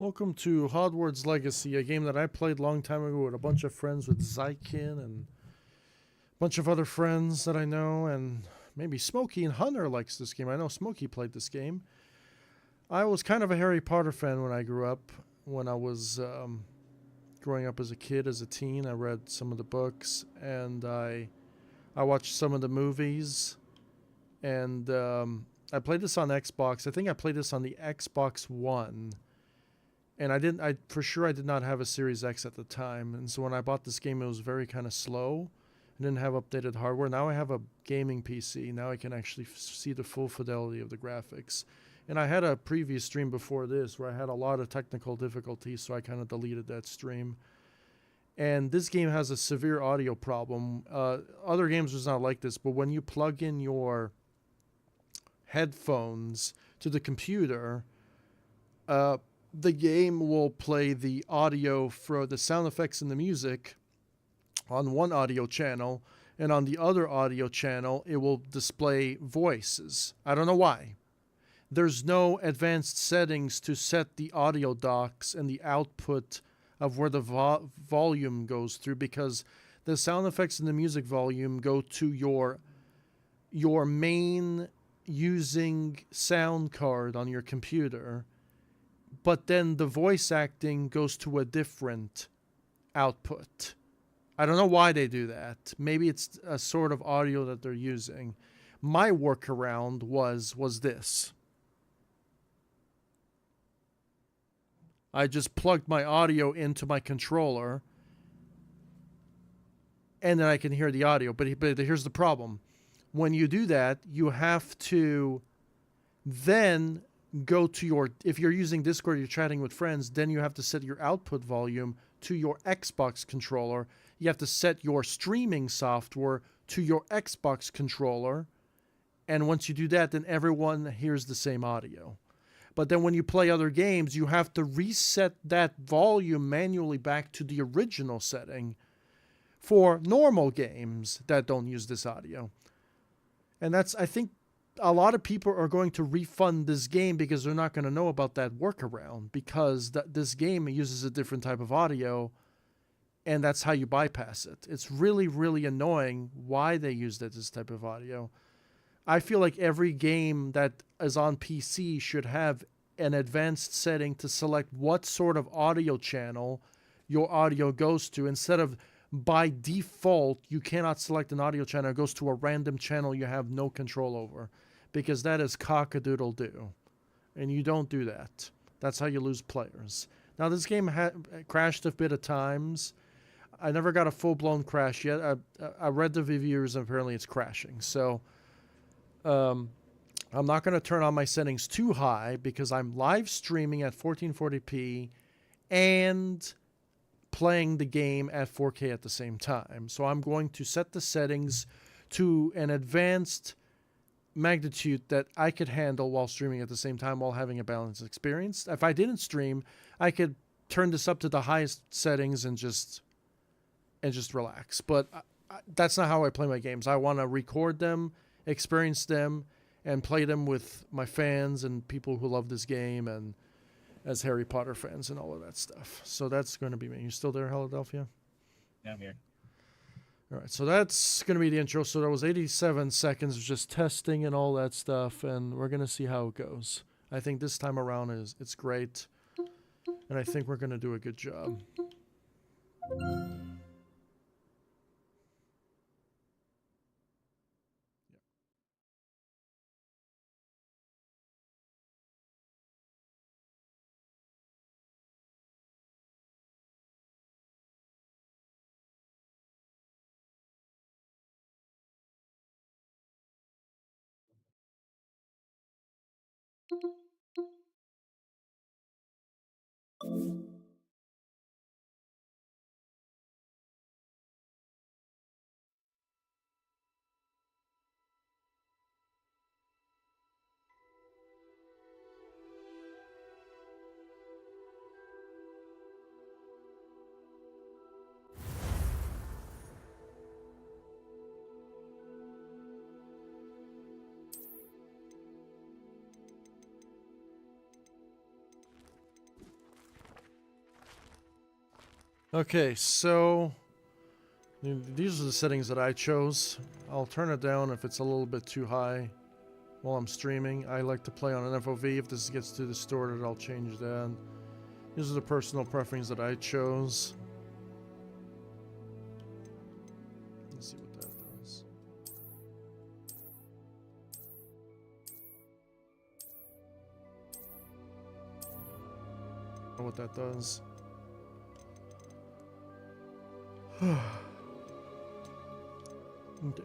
Welcome to Hogwarts Legacy, a game that I played a long time ago with a bunch of friends with Zykin and a bunch of other friends that I know, and maybe Smokey and Hunter likes this game. I know Smokey played this game. I was kind of a Harry Potter fan when I grew up. When I was growing up as a kid, as a teen, I read some of the books and I watched some of the movies. And I played this on Xbox. I think I played this on the Xbox One. And I for sure I did not have a Series X at the time, and so when I bought this game, it was very kind of slow. I didn't have updated hardware. Now I have a gaming PC. Now I can actually see the full fidelity of the graphics. And I had a previous stream before this where I had a lot of technical difficulties, so I kind of deleted that stream. And this game has a severe audio problem. Other games was not like this, but when you plug in your headphones to the computer, uh, the game will play the audio for the sound effects and the music on one audio channel, and on the other audio channel, it will display voices. I don't know why. There's no advanced settings to set the audio docks and the output of where the volume goes through, because the sound effects and the music volume go to your main using sound card on your computer, but then the voice acting goes to a different output. I don't know why they do that. Maybe it's a sort of audio that they're using. My workaround was this. I just plugged my audio into my controller, and then I can hear the audio. But here's the problem. When you do that, you have to then go to if you're using Discord, you're chatting with friends, then you have to set your output volume to your Xbox controller. You have to set your streaming software to your Xbox controller. And once you do that, then everyone hears the same audio. But then when you play other games, you have to reset that volume manually back to the original setting for normal games that don't use this audio. And I think a lot of people are going to refund this game because they're not going to know about that workaround, because this game uses a different type of audio, and that's how you bypass it. It's really, really annoying why they use this type of audio. I feel like every game that is on PC should have an advanced setting to select what sort of audio channel your audio goes to, instead of by default, you cannot select an audio channel. It goes to a random channel you have no control over, because that is cock-a-doodle-doo. And you don't do that. That's how you lose players. Now, this game crashed a bit of times. I never got a full-blown crash yet. I read the reviews, and apparently it's crashing. So I'm not going to turn on my settings too high, because I'm live streaming at 1440p and playing the game at 4K at the same time. So I'm going to set the settings to an advanced magnitude that I could handle while streaming at the same time, while having a balanced experience. If I didn't stream, I could turn this up to the highest settings and just relax. But that's not how I play my games. I want to record them, experience them, and play them with my fans and people who love this game, and as Harry Potter fans and all of that stuff. So that's going to be me. You still there, Philadelphia? Yeah, I'm here. All right, so that's going to be the intro. So that was 87 seconds of just testing and all that stuff, and we're going to see how it goes. I think this time around it's great, and I think we're going to do a good job. Okay, so these are the settings that I chose. I'll turn it down if it's a little bit too high while I'm streaming. I like to play on an FOV. If this gets too distorted, I'll change that. These are the personal preferences that I chose. Let's see what that does. What that does. Okay,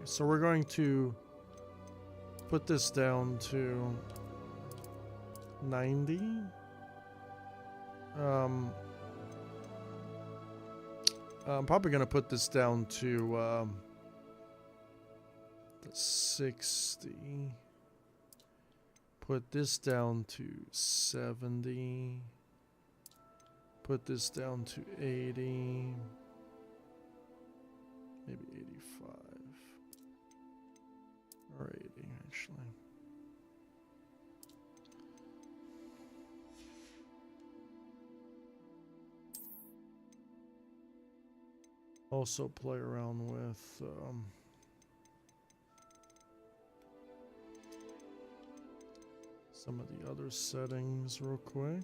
so we're going to put this down to 90. I'm probably going to put this down to 60. Put this down to 70. Put this down to 80. Maybe 85. Or 80, actually. Also play around with some of the other settings real quick.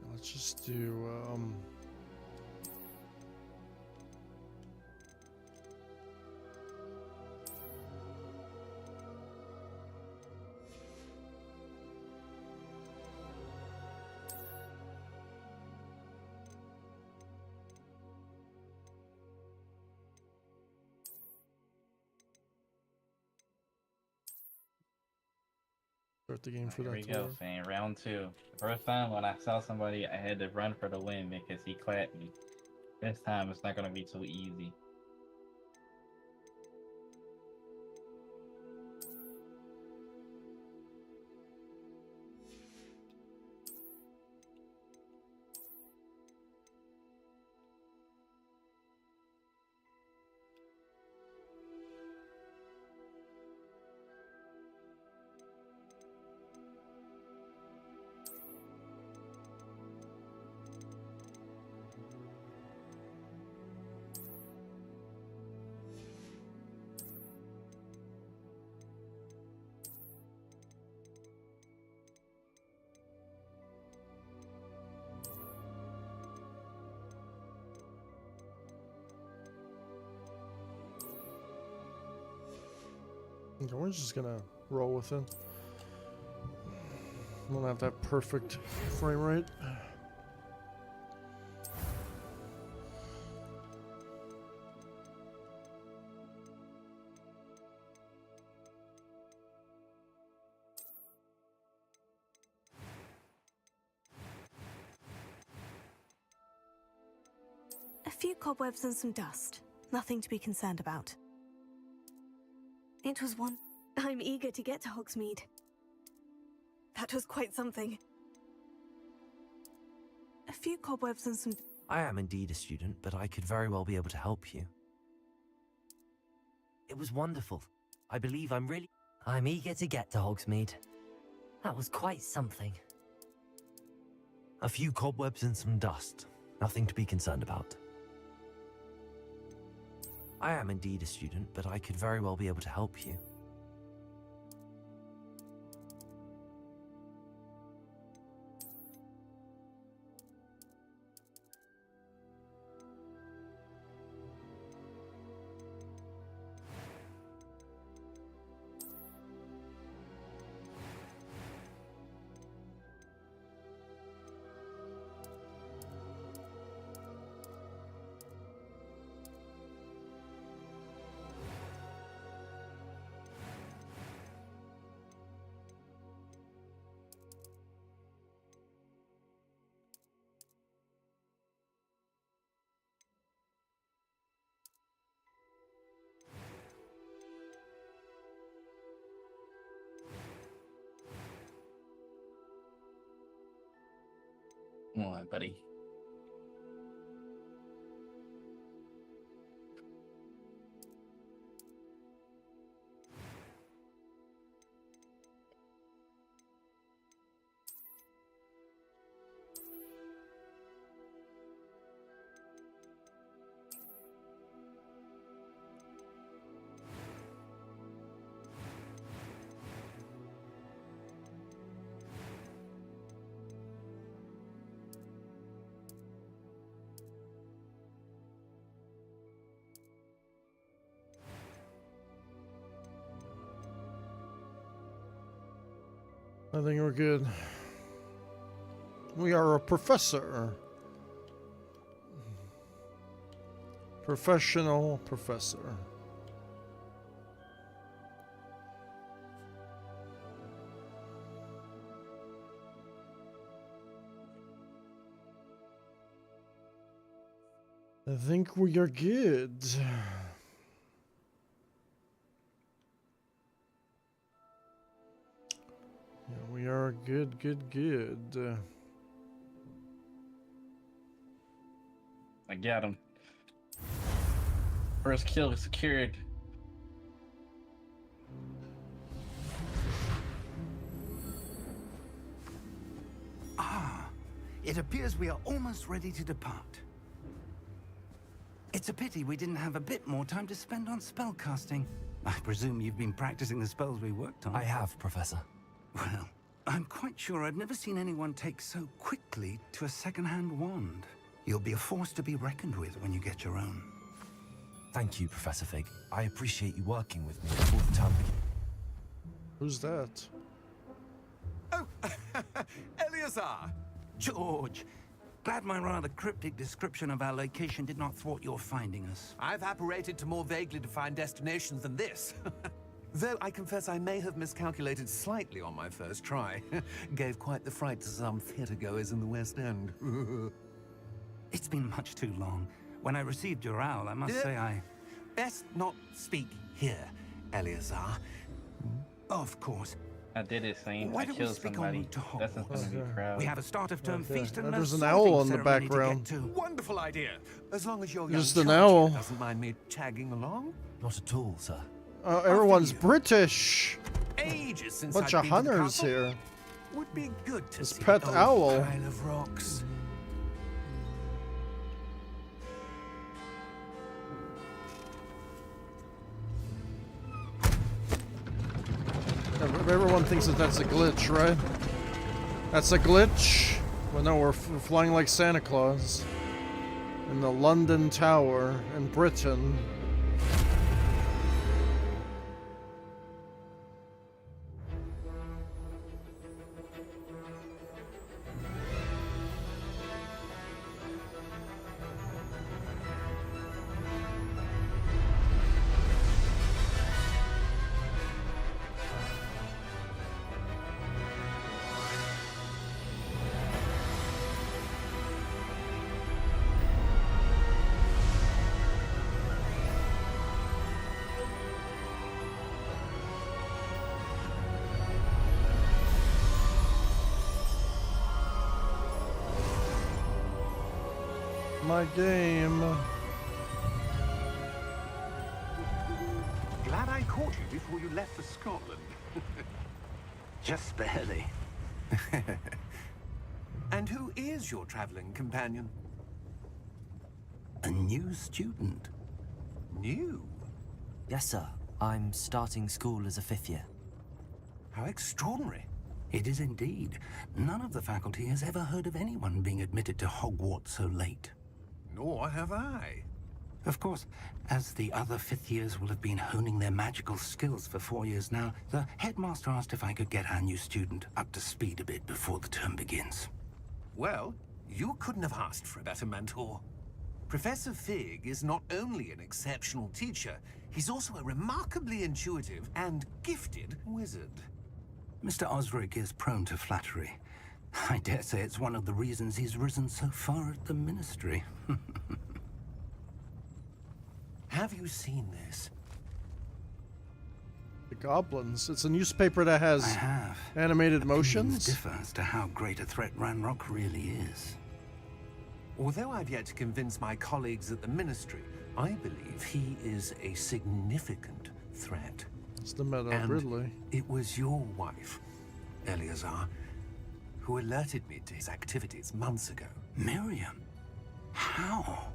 Let's just do start the game for Here that. we go, fam. Round 2. The first time when I saw somebody, I had to run for the win because he clapped me. This time it's not gonna be too easy. Okay, we're just gonna roll with it. We don't have that perfect frame rate. A few cobwebs and some dust. Nothing to be concerned about. It was one. I'm eager to get to Hogsmeade. That was quite something. A few cobwebs and some... I am indeed a student, but I could very well be able to help you. It was wonderful. I believe I'm eager to get to Hogsmeade. That was quite something. A few cobwebs and some dust. Nothing to be concerned about. I am indeed a student, but I could very well be able to help you. Come on, buddy. I think we're good. We are a professor. Professional professor. I think we are good. Yeah, we are good. I got him. First kill is secured. It appears we are almost ready to depart. It's a pity we didn't have a bit more time to spend on spellcasting. I presume you've been practicing the spells we worked on. I have, Professor. Well, I'm quite sure I've never seen anyone take so quickly to a second-hand wand. You'll be a force to be reckoned with when you get your own. Thank you, Professor Fig. I appreciate you working with me before the term begins. Who's that? Oh, Eleazar! George, glad my rather cryptic description of our location did not thwart your finding us. I've apparated to more vaguely defined destinations than this. Though I confess I may have miscalculated slightly on my first try. Gave quite the fright to some theatergoers in the West End. It's been much too long. When I received your owl, I must say I... Best not speak here, Eleazar. Of course. I did it, Saint. Why I don't we killed speak somebody. en route to Dustin's gonna be Okay. proud. We have a start of term Okay. feast and And a there's an sorting owl in the ceremony to background. get to. Wonderful idea. As long as your Just young an charge owl. doesn't mind me tagging along. Not at all, sir. Everyone's you. British. Ages since Bunch I've of been to the hunters castle. here. Would be good to This see pet the old owl. pile of rocks. Everyone thinks that that's a glitch, right? That's a glitch. Well, no, we're flying like Santa Claus in the London Tower in Britain. My game. Glad I caught you before you left for Scotland. Just barely. And who is your traveling companion? A new student. New? Yes, sir. I'm starting school as a 5th year. How extraordinary. It is indeed. None of the faculty has ever heard of anyone being admitted to Hogwarts so late. Nor have I. Of course, as the other 5th years will have been honing their magical skills for 4 years now, the headmaster asked if I could get our new student up to speed a bit before the term begins. Well, you couldn't have asked for a better mentor. Professor Fig is not only an exceptional teacher, he's also a remarkably intuitive and gifted wizard. Mr. Osric is prone to flattery. I dare say it's one of the reasons he's risen so far at the ministry. Have you seen this? The goblins. It's a newspaper that I has have. animated Opinions motions. differ as to how great a threat Ranrock really is. Although I've yet to convince my colleagues at the Ministry, I believe he is a significant threat. It's the Meadow And Ridley. it was your wife, Eleazar, who alerted me to his activities months ago. Miriam? How?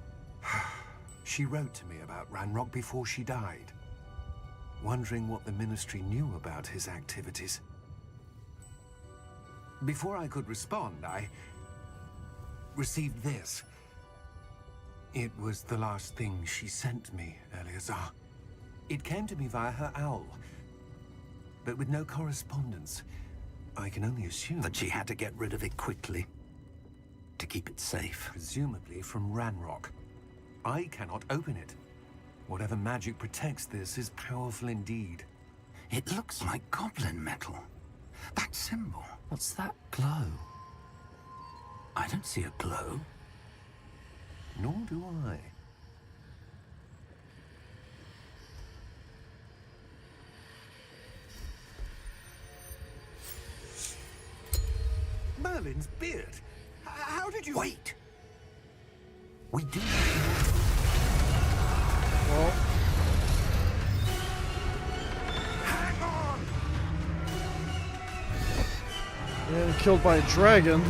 She wrote to me about Ranrock before she died, wondering what the Ministry knew about his activities. Before I could respond, I received this. It was the last thing she sent me, Eleazar. It came to me via her owl, but with no correspondence. I can only assume That she had to get rid of it quickly to keep it safe. presumably from Ranrock. I cannot open it. Whatever magic protects this is powerful indeed. It looks like goblin metal. That symbol. What's that glow? I don't see a glow. Nor do I. Merlin's beard. How did you... Wait! We do Well, hang on! yeah, killed by a dragon.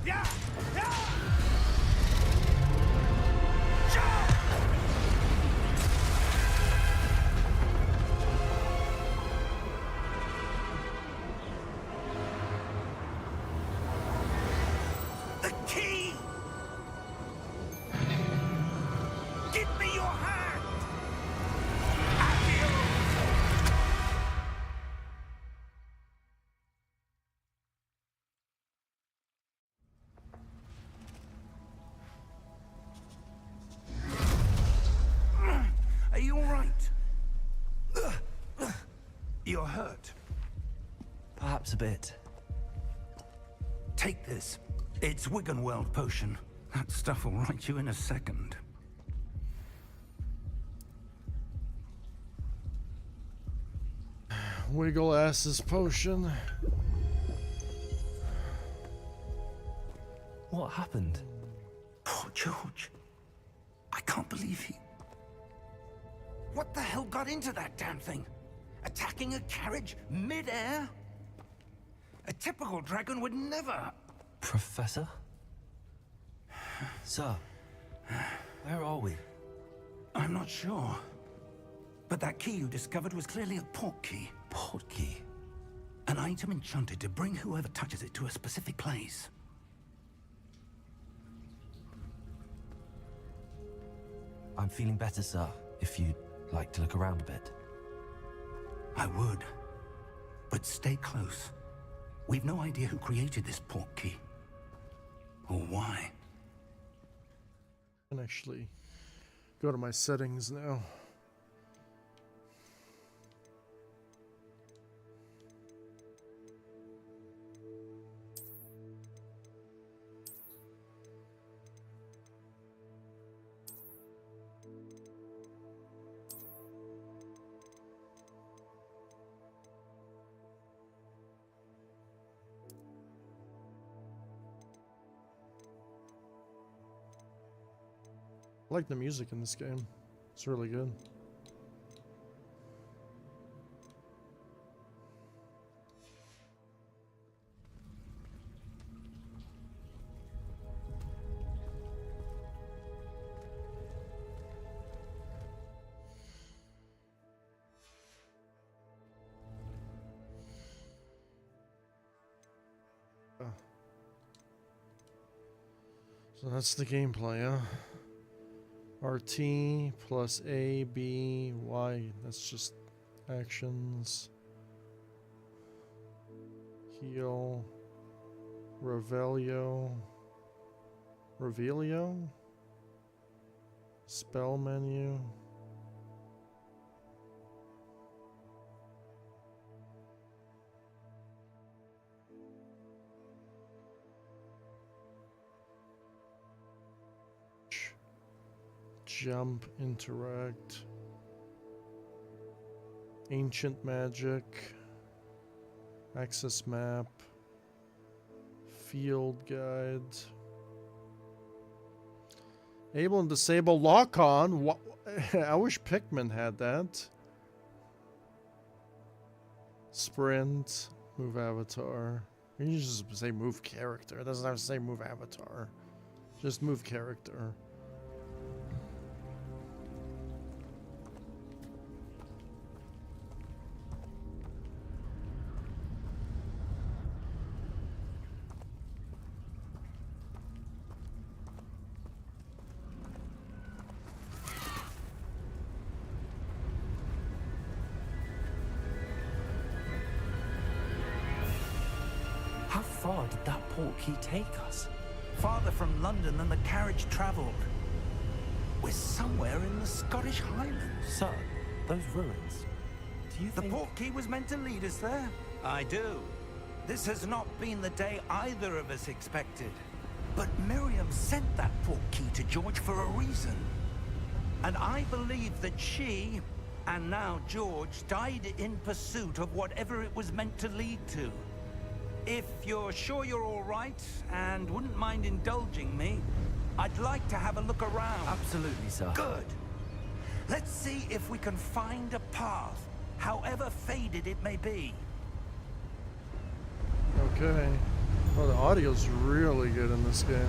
Yeah! Yeah! The key! Give me your hand! Are you all right? You're hurt. Perhaps a bit. Take this. It's Wiggenweld potion. That stuff will right you in a second. Wiggle ass's potion. What happened? Poor George. I can't believe he... What the hell got into that damn thing? Attacking a carriage mid-air? A typical dragon would never... Professor? Sir, where are we? I'm not sure. But that key you discovered was clearly a port key. Port key. An item enchanted to bring whoever touches it to a specific place. I'm feeling better, sir, if you'd like to look around a bit. I would. But stay close. We've no idea who created this port key. Or why. I can actually go to my settings now. I like the music in this game. It's really good. So that's the gameplay, huh? RT plus A, B, Y. That's just actions. Heal. Revelio. Revelio? Spell menu. Jump, interact. Ancient magic. Access map. Field guide. Able and disable lock on. What? I wish Pikmin had that. Sprint. Move avatar. You can just say move character. It doesn't have to say move avatar. Just move character. How far did that portkey take us? Farther from London than the carriage travelled. We're somewhere in the Scottish Highlands. Sir, those ruins. Do you The think... portkey was meant to lead us there? I do. This has not been the day either of us expected. But Miriam sent that portkey to George for a reason. And I believe that she, and now George, died in pursuit of whatever it was meant to lead to. If you're sure you're all right, and wouldn't mind indulging me, I'd like to have a look around. Absolutely, sir. Good. Let's see if we can find a path, however faded it may be. Okay. Well, the audio's really good in this game.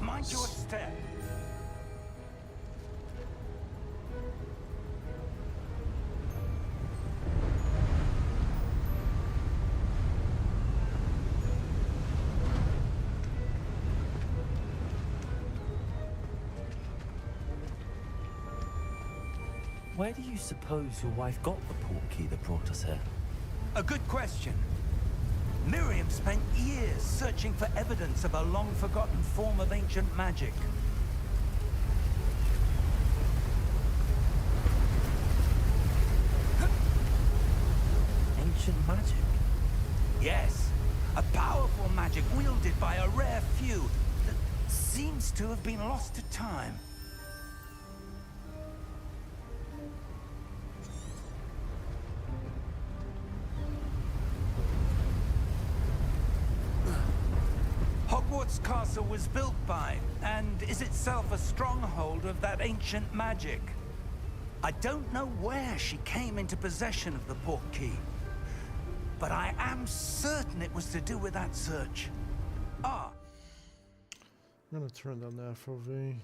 Mind your step. Where do you suppose your wife got the portkey that brought us here? A good question. Miriam spent years searching for evidence of a long-forgotten form of ancient magic. Ancient magic? Yes, a powerful magic wielded by a rare few that seems to have been lost to time. Hogwarts Castle was built by, and is itself a stronghold of that ancient magic. I don't know where she came into possession of the portkey, but I am certain it was to do with that search. Ah, I'm gonna turn down the FOV.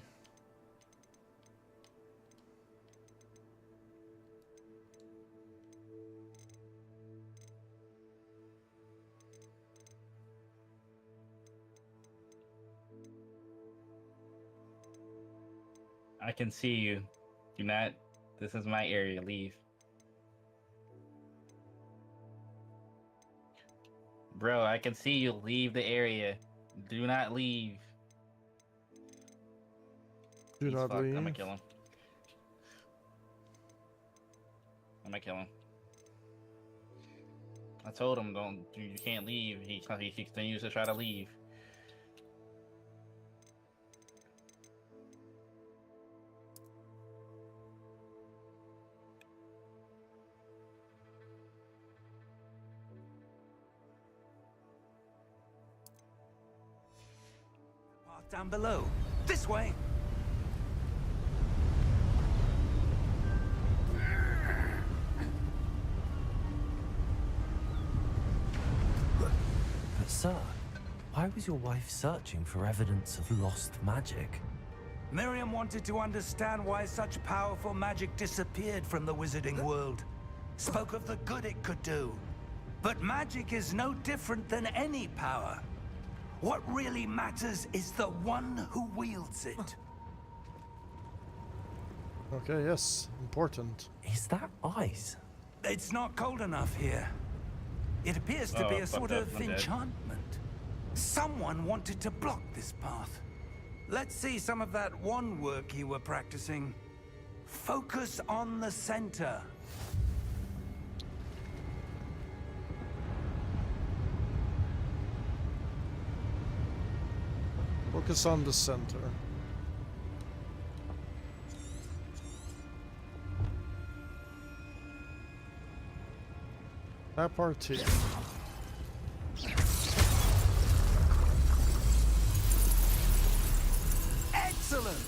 I can see you. Do not. This is my area. Leave. Bro, I can see you. Leave the area. Do not leave. Do He's not fucked. leave. I'm gonna kill him. I'm gonna kill him. I told him, don't. You can't leave. He continues to try to leave. path down below. This way. But sir, why was your wife searching for evidence of lost magic? Miriam wanted to understand why such powerful magic disappeared from the wizarding world. Spoke of the good it could do. But magic is no different than any power. What really matters is the one who wields it. Okay, yes, important. Is that ice? It's not cold enough here. It appears to be a sort of enchantment. Someone wanted to block this path. Let's see some of that wand work you were practicing. Focus on the center. Focus on the center. That part too. Excellent!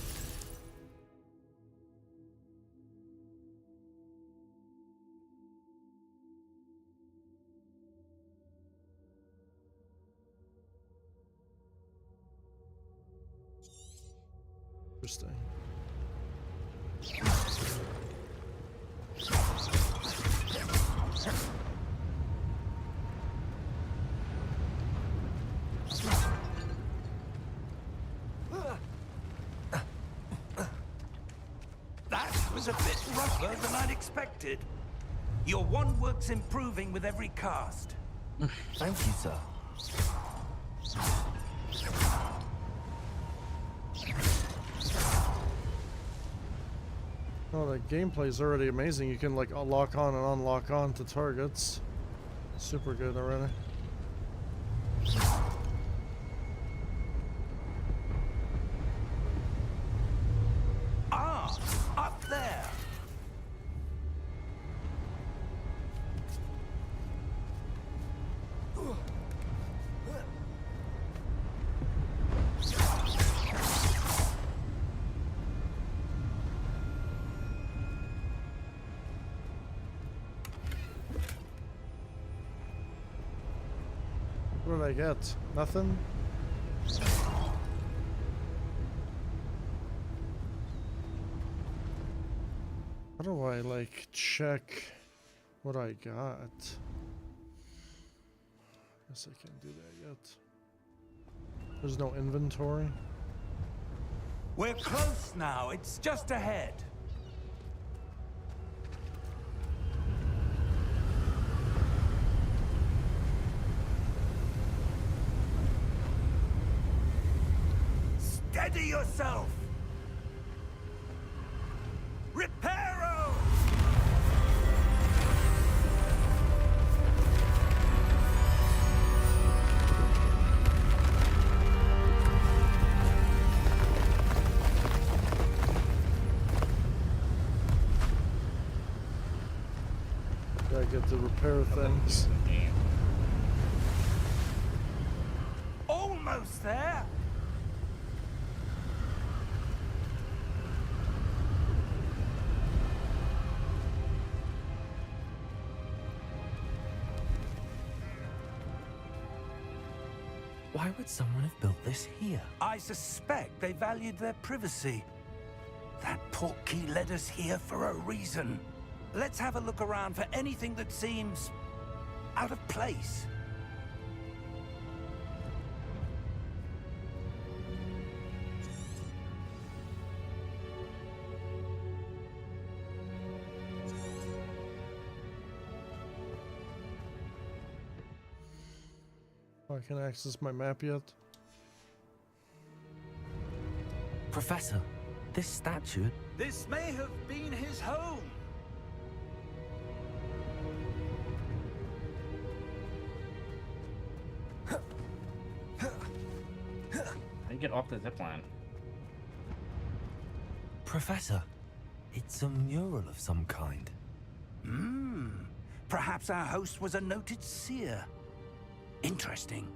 Interesting. That was a bit rougher than I'd expected. Your wand work's improving with every cast. Thank you, sir. Oh, the gameplay is already amazing. You can like lock on and unlock on to targets. Super good already. Ah, up there. What did I get? Nothing? How do I like check what I got? Guess I can't do that yet. There's no inventory. We're close now. It's just ahead. Steady yourself! Reparo! Gotta get to repair things. Almost there! Why would someone have built this here? I suspect they valued their privacy. That portkey led us here for a reason. Let's have a look around for anything that seems out of place. Oh, I can access my map yet. Professor, this statue... This may have been his home. How do you get off the zipline? Professor, it's a mural of some kind. Perhaps our host was a noted seer. Interesting.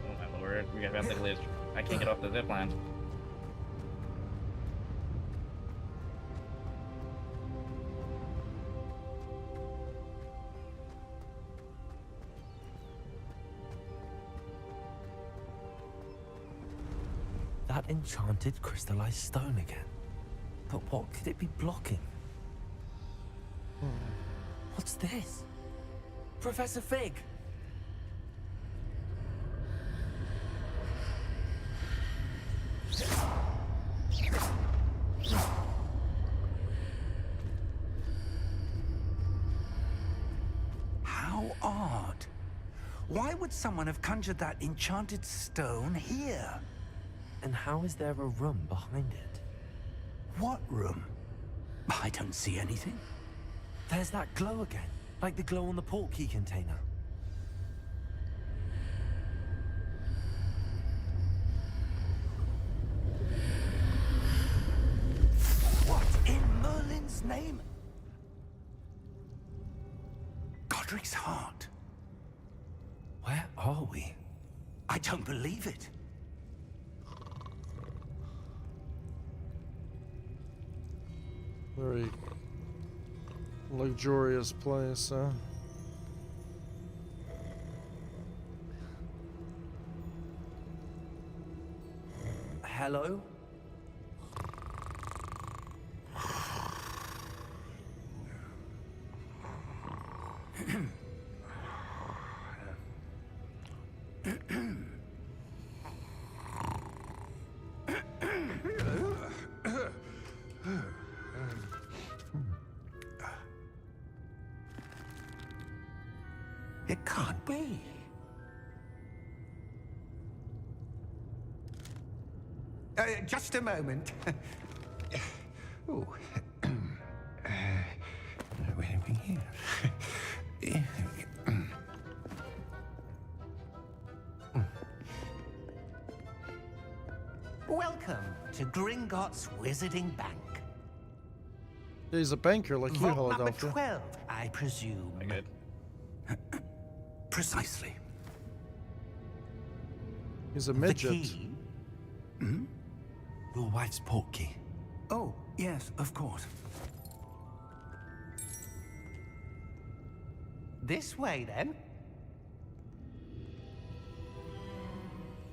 Oh my lord, we got the glitch. I can't get off the zipline. That enchanted crystallized stone again. But what could it be blocking? What's this? Professor Fig! How odd. Why would someone have conjured that enchanted stone here? And how is there a room behind it? What room? I don't see anything. There's that glow again, like the glow on the portkey container. Godric's heart. Where are we? I don't believe it. Very luxurious place, huh? Hello? It can't be. Just a moment. Oh. Where are we here? Welcome to Gringotts Wizarding Bank. He's a banker like you, Vault number Philadelphia. 12, I presume. Very good. Precisely. He's a The midget. key? Your wife's portkey. Oh, yes, of course. This way, then.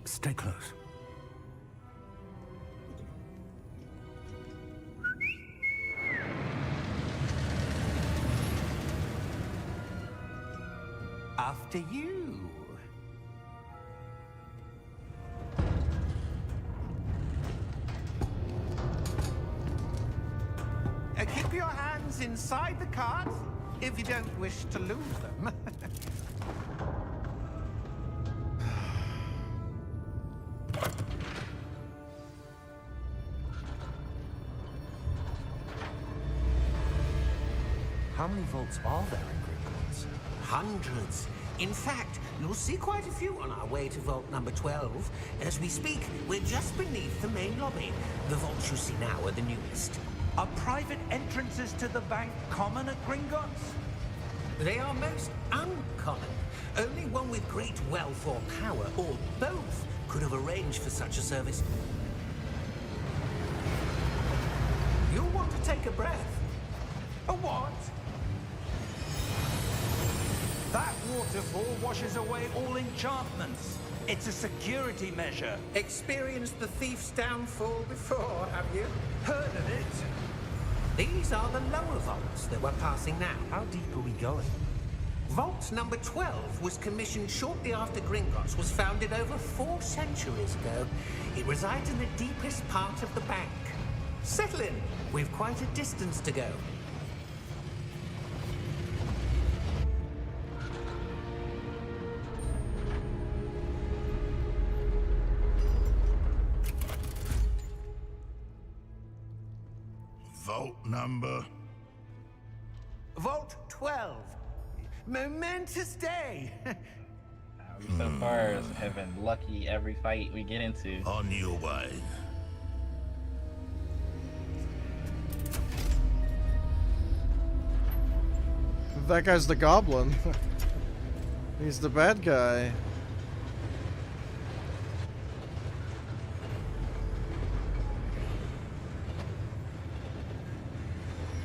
Stay close. After you. Keep your hands inside the cart if you don't wish to lose them. How many vaults are there in Gringotts? Hundreds. In fact, you'll see quite a few on our way to vault number 12. As we speak, we're just beneath the main lobby. The vaults you see now are the newest. Are private entrances to the bank common at Gringotts? They are most uncommon. Only one with great wealth or power, or both, could have arranged for such a service. You'll want to take a breath. A what? That waterfall washes away all enchantments. It's a security measure. Experienced the thief's downfall before, have you? Heard of it? These are the lower vaults that we're passing now. How deep are we going? Vault number 12 was commissioned shortly after Gringotts was founded over 4 centuries ago. It resides in the deepest part of the bank. Settle in. We've quite a distance to go. Vault number. Vault 12. Momentous day. We so far have been lucky every fight we get into. On your way. That guy's the goblin. He's the bad guy.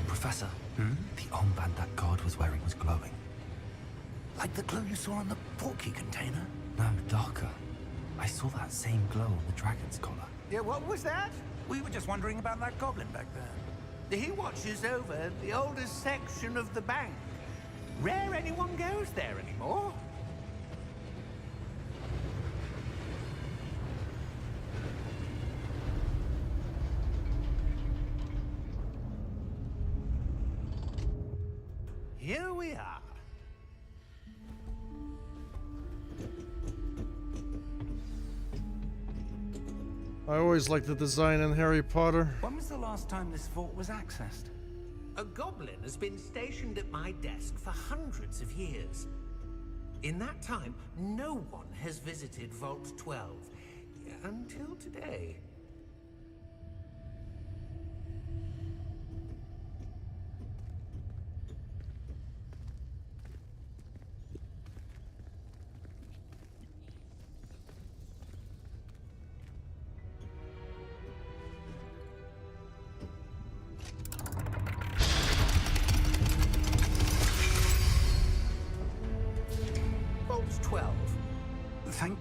Professor, the armband that guard was wearing was glowing. Like the glow you saw on the portkey container? No, darker. I saw that same glow on the dragon's collar. Yeah, what was that? We were just wondering about that goblin back there. He watches over the oldest section of the bank. Rare anyone goes there anymore. Here we are. I always liked the design in Harry Potter. When was the last time this vault was accessed? A goblin has been stationed at my desk for hundreds of years. In that time, no one has visited Vault 12. Until today.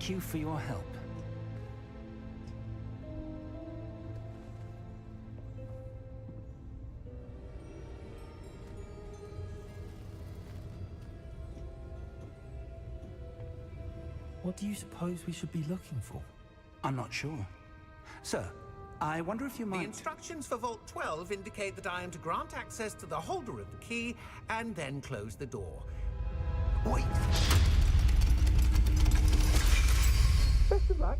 Thank you for your help. What do you suppose we should be looking for? I'm not sure. Sir, I wonder if you The might... instructions for Vault 12 indicate that I am to grant access to the holder of the key and then close the door. Wait! Best of luck.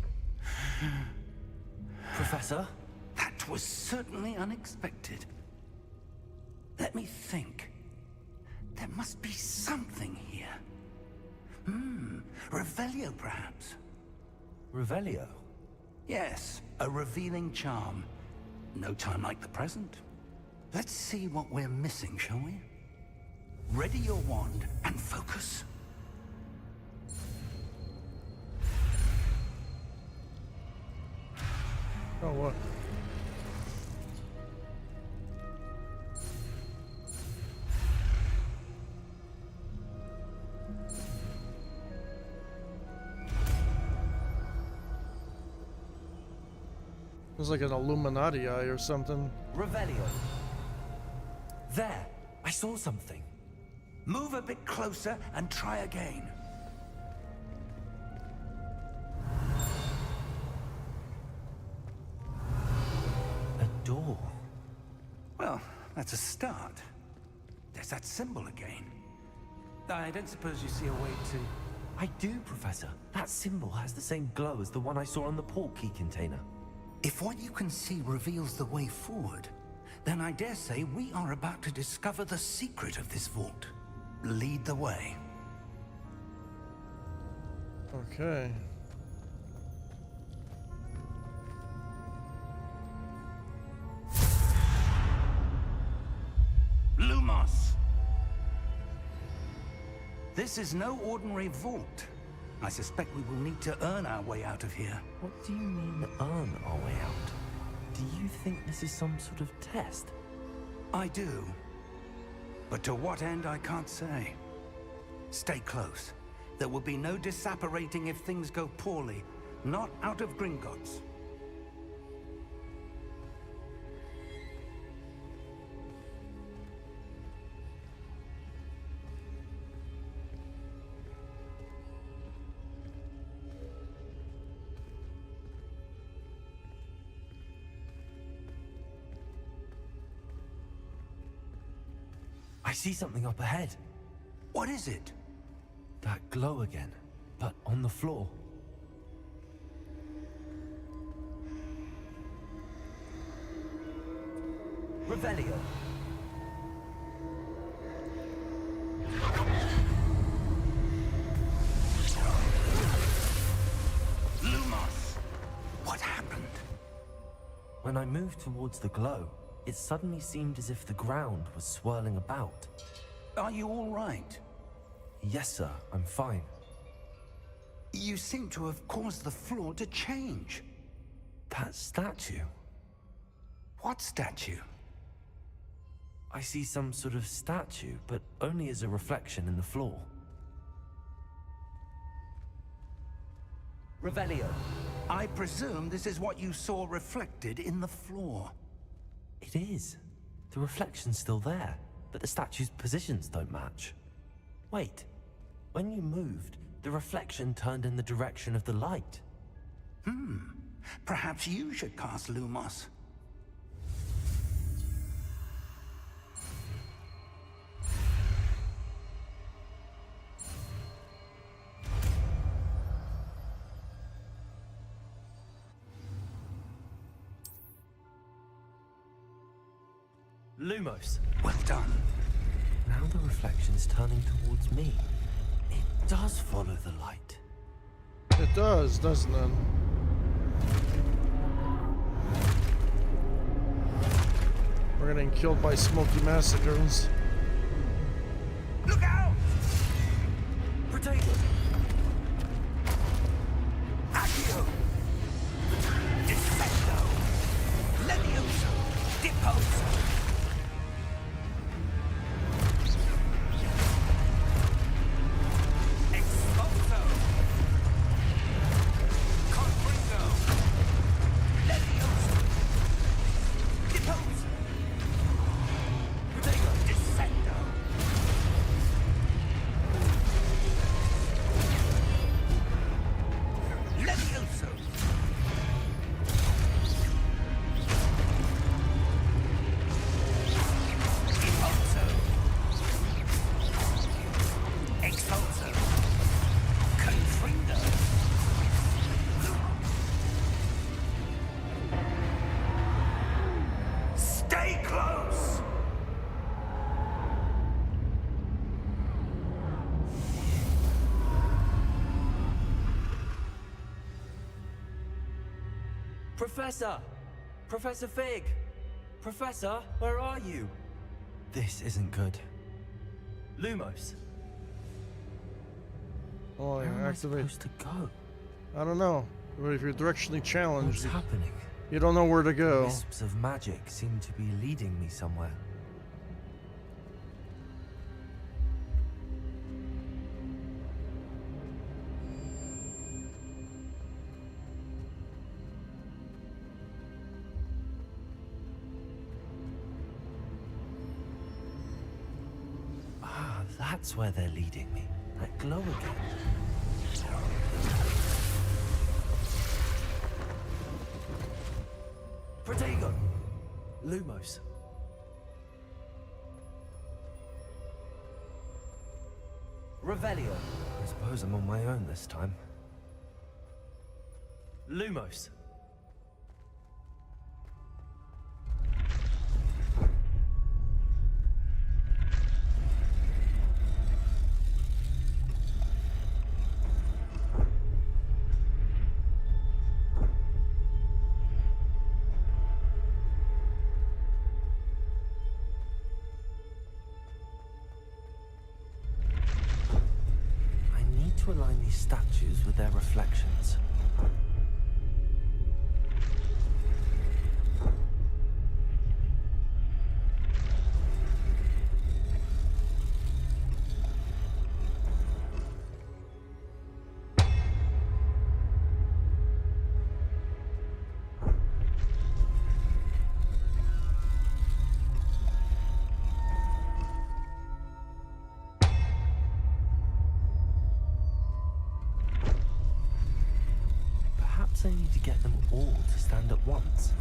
Professor? That was certainly unexpected. Let me think. There must be something here. Revelio, perhaps? Revelio? Yes, a revealing charm. No time like the present. Let's see what we're missing, shall we? Ready your wand and focus. Oh, what? It was like an Illuminati eye or something. Revelio. There! I saw something. Move a bit closer and try again. A door. Well, that's a start. There's that symbol again. I don't suppose you see a way to... I do, Professor. That symbol has the same glow as the one I saw on the port key container. If what you can see reveals the way forward, then I dare say we are about to discover the secret of this vault. Lead the way. Okay. Lumos! This is no ordinary vault. I suspect we will need to earn our way out of here. What do you mean, earn our way out? Do you think this is some sort of test? I do. But to what end, I can't say. Stay close. There will be no disapparating if things go poorly. Not out of Gringotts. I see something up ahead. What is it? That glow again, but on the floor. Revelio. Lumos! What happened? When I moved towards the glow, it suddenly seemed as if the ground was swirling about. Are you all right? Yes, sir, I'm fine. You seem to have caused the floor to change. That statue. What statue? I see some sort of statue, but only as a reflection in the floor. Revelio. I presume this is what you saw reflected in the floor. It is. The reflection's still there, but the statue's positions don't match. Wait. When you moved, the reflection turned in the direction of the light. Perhaps you should cast Lumos. Lumos. Well done. Now the reflection's turning towards me. It does follow the light. It does, doesn't it? We're getting killed by smoky massacres. Look out! Potato! Accio! Defendo! Levioso! Deposo! Exposo! Professor! Professor Fig! Professor, where are you? This isn't good. Lumos, Oh, where yeah, am I activate. supposed to go? I don't know. But if you're directionally challenged, What's happening? you don't know where to go. Wisps of magic seem to be leading me somewhere. Ah, that's where they're leading me. That glow again. Protego! Lumos. Revelio. I suppose I'm on my own this time. Lumos. I need to align these statues with their reflections. Perhaps I need to get them all to stand at once.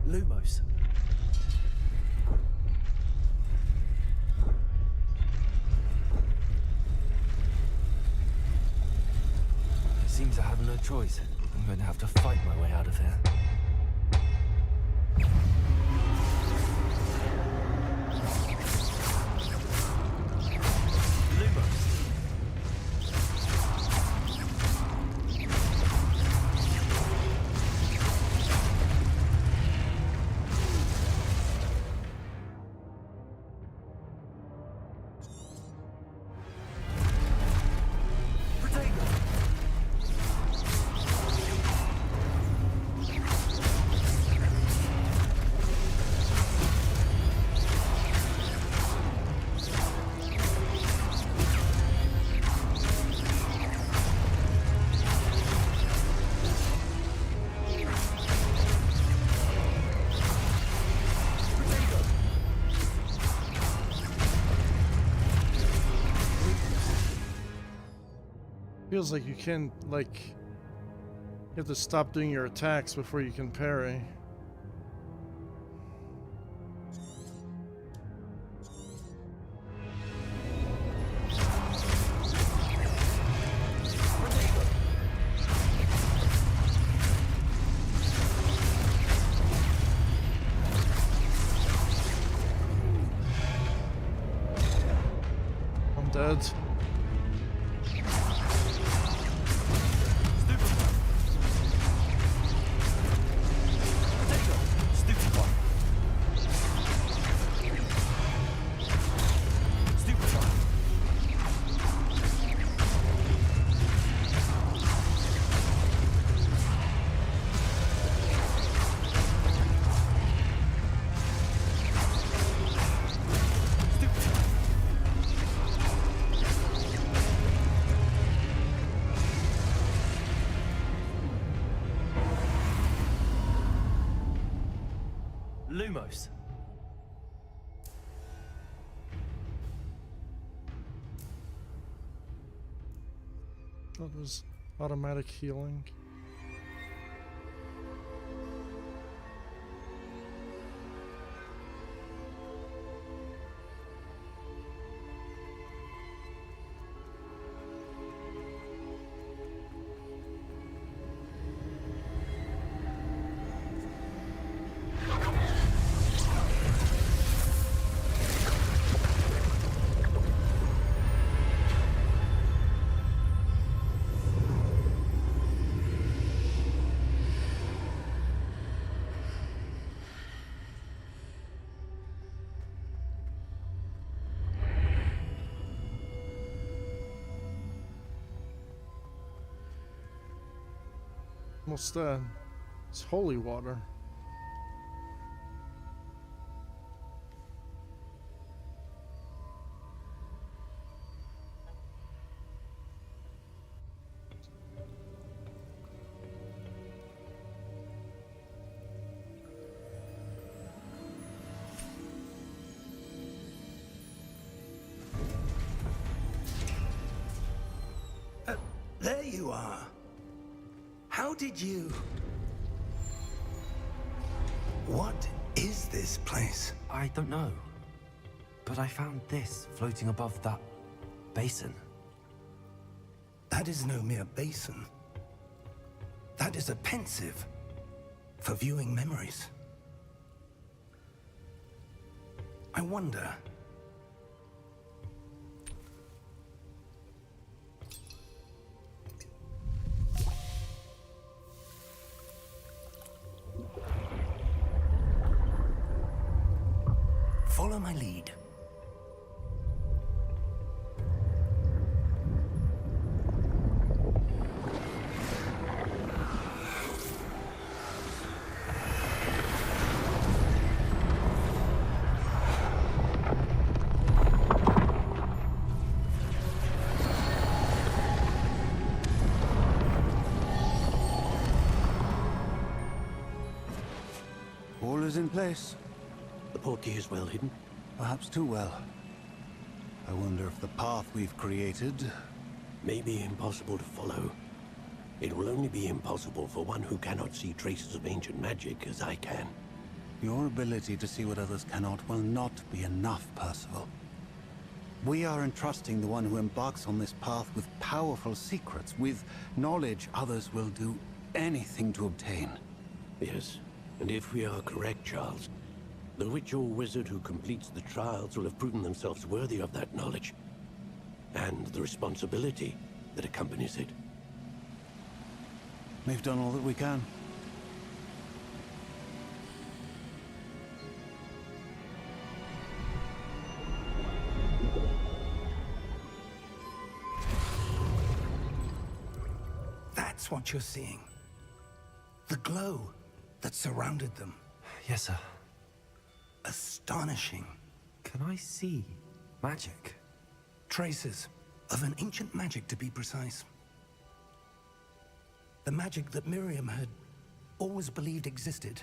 Lumos. It seems I have no choice. I'm going to have to fight my way out of here. Lumos. Protego. Feels like you can, like, you have to stop doing your attacks before you can parry. I'm dead. Lumos. That was automatic healing. What's that? It's holy water. There you are. How did you... What is this place? I don't know. But I found this floating above that basin. That is no mere basin. That is a pensive for viewing memories. I wonder... Follow my lead. All is in place. The portkey is well hidden. Perhaps too well. I wonder if the path we've created... May be impossible to follow. It will only be impossible for one who cannot see traces of ancient magic as I can. Your ability to see what others cannot will not be enough, Percival. We are entrusting the one who embarks on this path with powerful secrets, with knowledge others will do anything to obtain. Yes, and if we are correct, Charles, the witch or wizard who completes the trials will have proven themselves worthy of that knowledge, and the responsibility that accompanies it. We've done all that we can. That's what you're seeing. The glow that surrounded them. Yes, sir. Astonishing. Can I see magic? Traces of an ancient magic, to be precise. The magic that Miriam had always believed existed,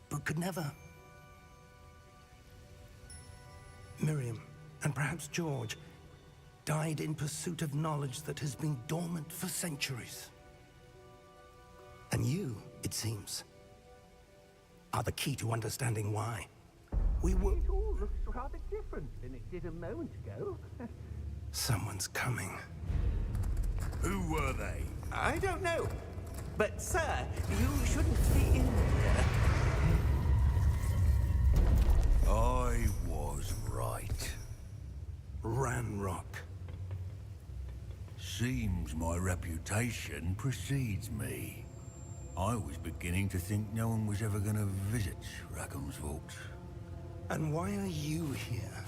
but could never. Miriam, and perhaps George, died in pursuit of knowledge that has been dormant for centuries. And you, it seems, are the key to understanding why. We were... It all looks rather different than it did a moment ago. Someone's coming. Who were they? I don't know. But, sir, you shouldn't be in here. I was right. Ranrock. Seems my reputation precedes me. I was beginning to think no one was ever going to visit Rackham's vault. And why are you here?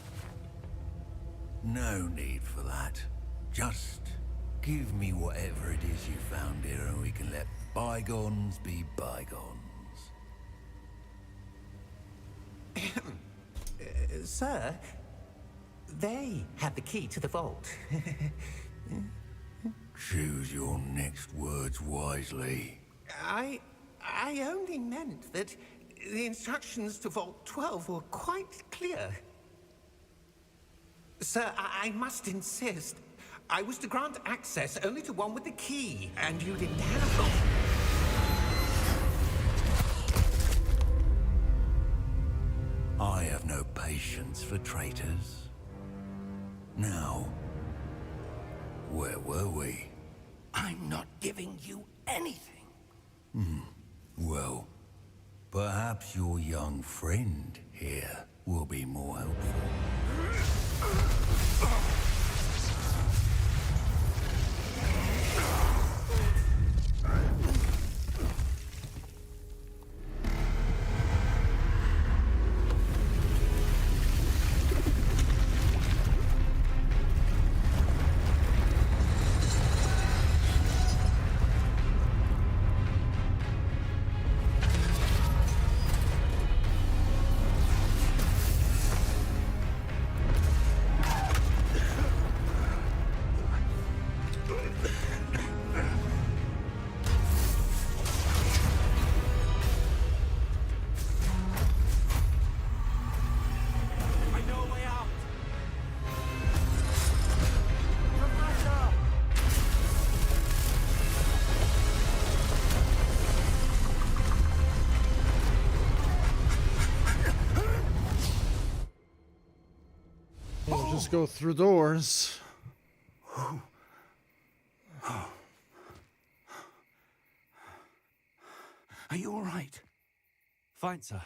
No need for that. Just give me whatever it is you found here and we can let bygones be bygones. Sir, they have the key to the vault. Choose your next words wisely. I only meant that the instructions to Vault 12 were quite clear. Sir, I must insist. I was to grant access only to one with the key, and you didn't have them. I have no patience for traitors. Now, where were we? I'm not giving you anything. Well, perhaps your young friend here will be more helpful. Just go through doors. Are you all right? Fine, sir.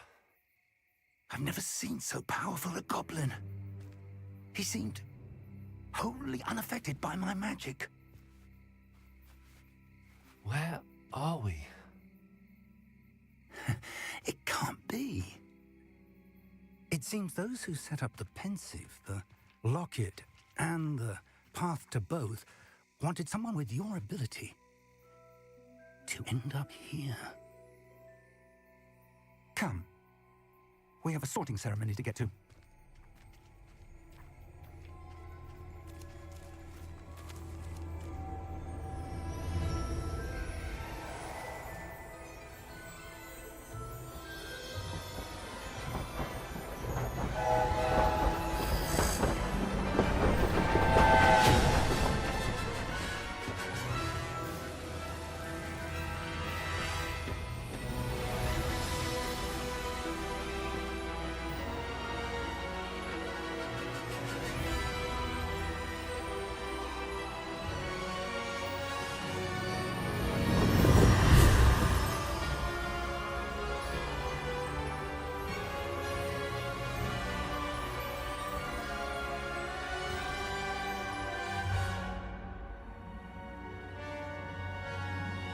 I've never seen so powerful a goblin. He seemed wholly unaffected by my magic. Where are we? It can't be. It seems those who set up the pensive, the locket, and the path to both wanted someone with your ability to end up here. Come. We have a sorting ceremony to get to.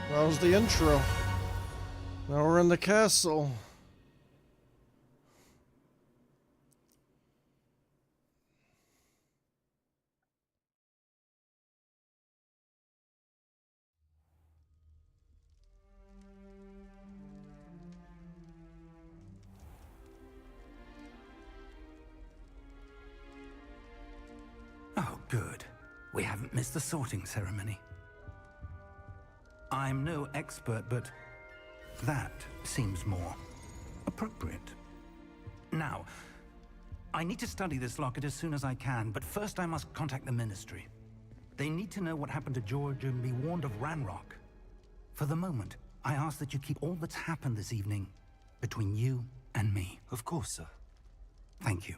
That was the intro. Now we're in the castle. Oh, good. We haven't missed the sorting ceremony. I'm no expert, but that seems more appropriate. Now, I need to study this locket as soon as I can, but first I must contact the Ministry. They need to know what happened to George and be warned of Ranrock. For the moment, I ask that you keep all that's happened this evening between you and me. Of course, sir. Thank you.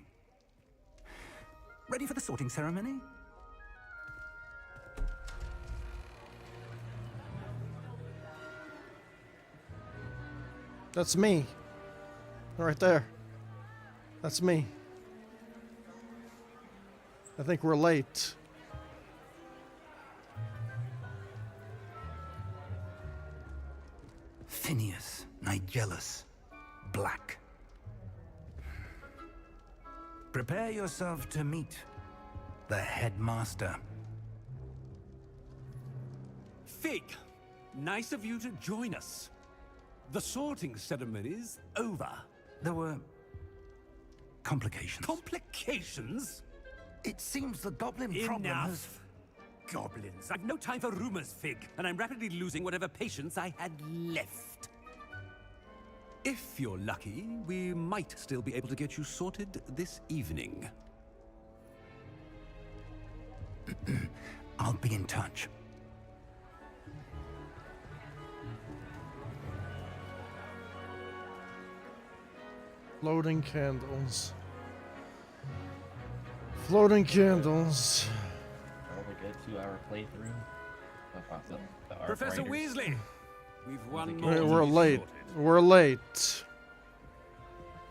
Ready for the sorting ceremony? That's me. Right there. That's me. I think we're late. Phineas, Nigellus, Black. Prepare yourself to meet the headmaster. Fig, nice of you to join us. The sorting ceremony's over. There were complications. Complications? It seems the goblin problem has... Enough. Goblins. I've no time for rumors, Fig, and I'm rapidly losing whatever patience I had left. If you're lucky, we might still be able to get you sorted this evening. I'll be in touch. Floating candles. Floating candles. Probably good 2-hour playthrough. The Arc Professor Raiders. Weasley, we've one We're more. We're to be late. sorted. We're late.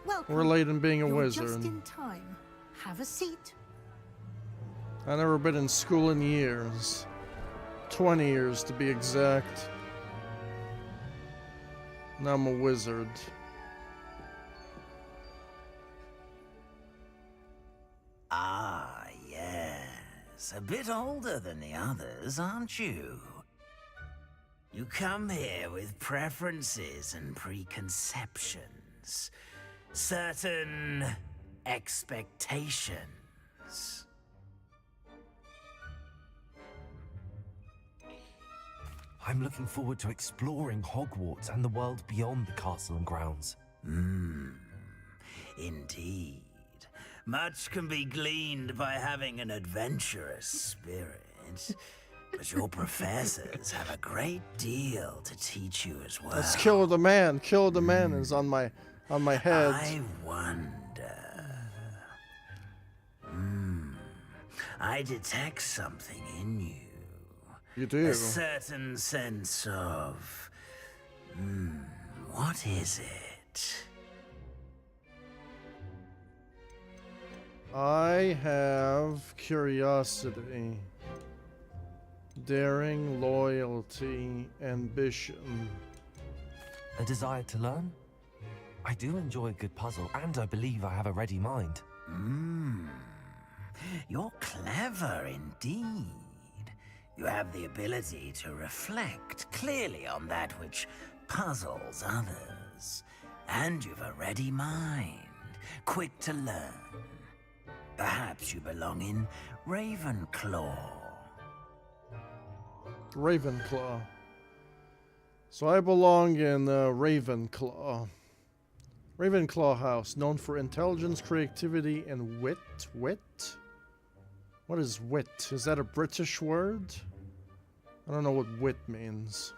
Welcome. We're late in being a You're wizard. just in time. Have a seat. I've never been in school in years. 20 years to be exact. Now I'm a wizard. Ah, yes. A bit older than the others, aren't you? You come here with preferences and preconceptions. Certain expectations. I'm looking forward to exploring Hogwarts and the world beyond the castle and grounds. Indeed. Much can be gleaned by having an adventurous spirit. But your professors have a great deal to teach you as well. Let's kill the man. Kill the man is on my head. I wonder. I detect something in you. You do. A certain sense of... what is it? I have curiosity, daring, loyalty, ambition. A desire to learn? I do enjoy a good puzzle, and I believe I have a ready mind. You're clever indeed. You have the ability to reflect clearly on that which puzzles others. And you've a ready mind, quick to learn. Perhaps you belong in Ravenclaw. Ravenclaw. So I belong in Ravenclaw. Ravenclaw House, known for intelligence, creativity, and wit. Wit? What is wit? Is that a British word? I don't know what wit means.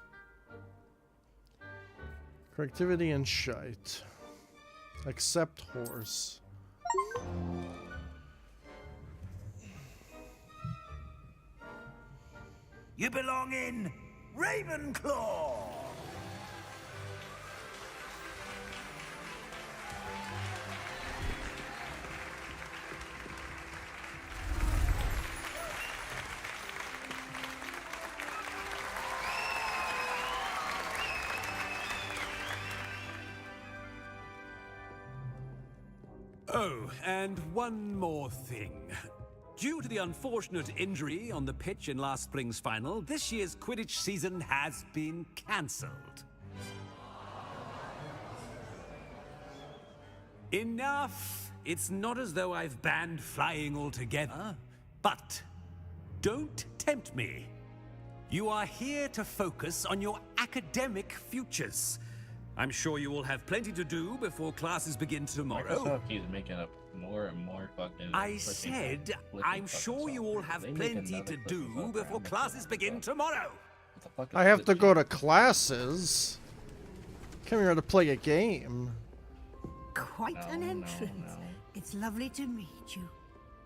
Creativity and shite. Except horse. You belong in Ravenclaw! Oh, and one more thing. Due to the unfortunate injury on the pitch in last spring's final, this year's Quidditch season has been cancelled. Enough! It's not as though I've banned flying altogether, but don't tempt me. You are here to focus on your academic futures. I'm sure you will have plenty to do before classes begin tomorrow. Microsoft keeps making up more and more fucking. I said, I'm sure you all have plenty to do before classes begin tomorrow. I have to go to classes. Come here to play a game. Quite an entrance. It's lovely to meet you.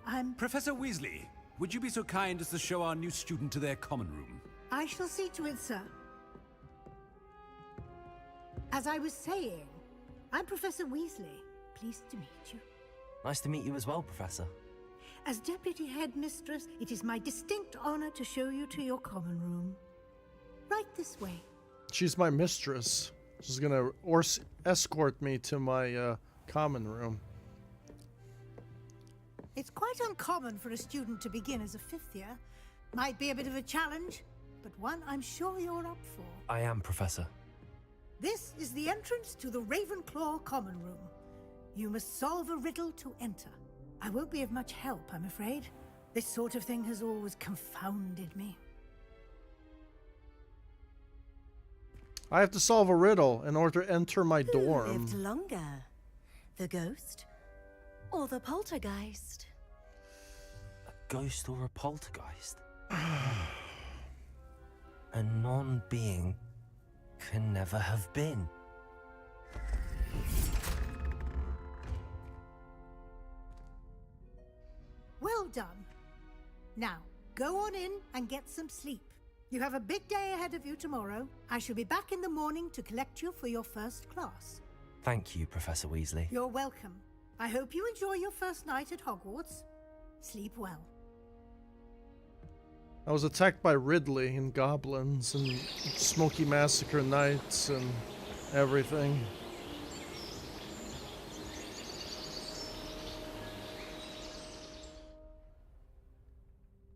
I'm... Professor Weasley, would you be so kind as to show our new student to their common room? I shall see to it, sir. As I was saying, I'm Professor Weasley. Pleased to meet you. Nice to meet you as well, Professor. As Deputy Headmistress, it is my distinct honor to show you to your common room. Right this way. She's my mistress. She's gonna escort me to my common room. It's quite uncommon for a student to begin as a fifth year. Might be a bit of a challenge, but one I'm sure you're up for. I am, Professor. This is the entrance to the Ravenclaw common room. You must solve a riddle to enter. I won't be of much help, I'm afraid. This sort of thing has always confounded me. I have to solve a riddle in order to enter my Who dorm. lived longer? The ghost or the poltergeist? A ghost or a poltergeist? A non-being can never have been. Well done. Now, go on in and get some sleep. You have a big day ahead of you tomorrow. I shall be back in the morning to collect you for your first class. Thank you, Professor Weasley. You're welcome. I hope you enjoy your first night at Hogwarts. Sleep well. I was attacked by Ridley and goblins and Smoky Massacre Knights and everything.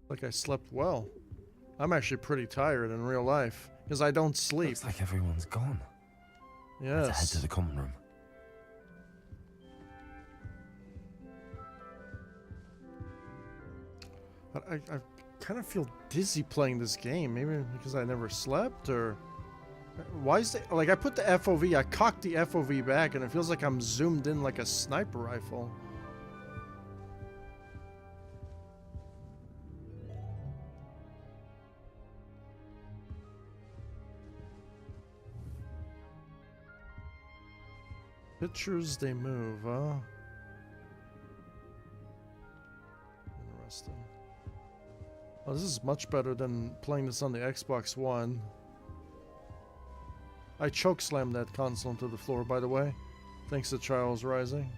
Like I slept well. I'm actually pretty tired in real life because I don't sleep. Looks like everyone's gone. Let's head Yes. to the common room. But I kind of feel dizzy playing this game. Maybe because I never slept, or why is it like I put the FOV, I cocked the FOV back, and it feels like I'm zoomed in like a sniper rifle. Pictures, they move, huh? Interesting. Oh, this is much better than playing this on the Xbox One. I chokeslammed that console into the floor, by the way, thanks to Trials Rising.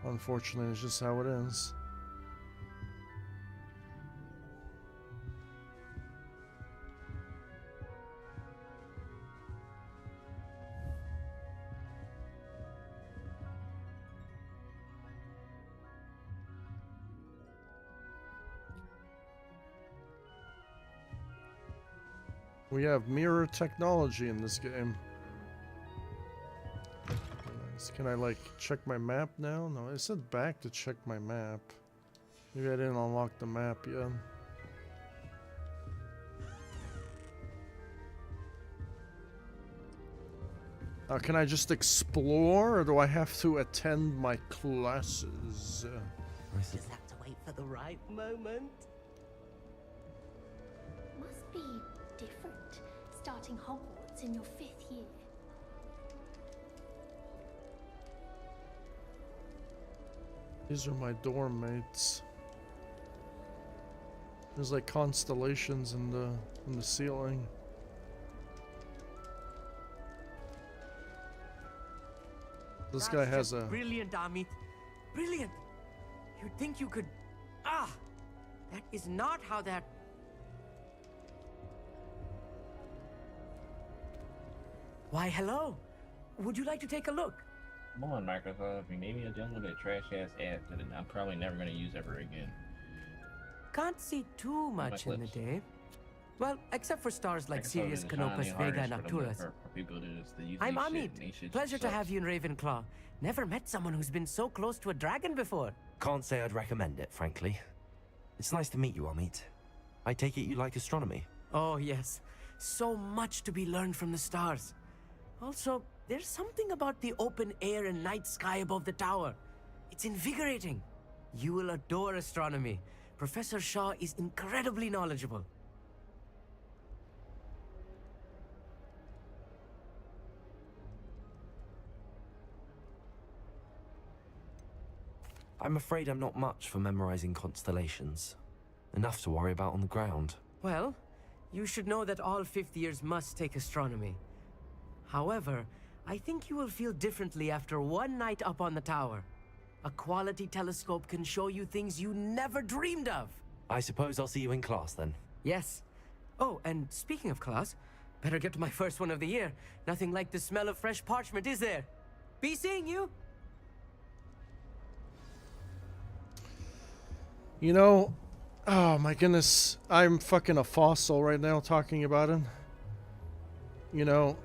Unfortunately, it's just how it is. We have mirror technology in this game. Can I, like, check my map now? No, I said back to check my map. Maybe I didn't unlock the map yet. Can I just explore, or do I have to attend my classes? Just have to wait for the right moment. Must be different, starting Hogwarts in your 5th year. These are my dorm mates. There's like constellations in the ceiling. This guy has a brilliant, Amit. Brilliant. You'd think you could. Ah, that is not how that. Why, hello. Would you like to take a look? Come on, Microsoft. You made me download that trash ass app that I'm probably never going to use ever again. Can't see too much in the day. Well, except for stars like Sirius, Canopus, Vega, and Arcturus. I'm Amit. Pleasure to have you in Ravenclaw. Never met someone who's been so close to a dragon before. Can't say I'd recommend it, frankly. It's nice to meet you, Amit. I take it you like astronomy? Oh, yes. So much to be learned from the stars. Also, there's something about the open air and night sky above the tower. It's invigorating. You will adore astronomy. Professor Shaw is incredibly knowledgeable. I'm afraid I'm not much for memorizing constellations. Enough to worry about on the ground. Well, you should know that all 5th years must take astronomy. However, I think you will feel differently after one night up on the tower. A quality telescope can show you things you never dreamed of. I suppose I'll see you in class then. Yes. Oh, and speaking of class, better get to my first one of the year. Nothing like the smell of fresh parchment, is there? Be seeing you. You know, oh my goodness, I'm fucking a fossil right now talking about it. You know,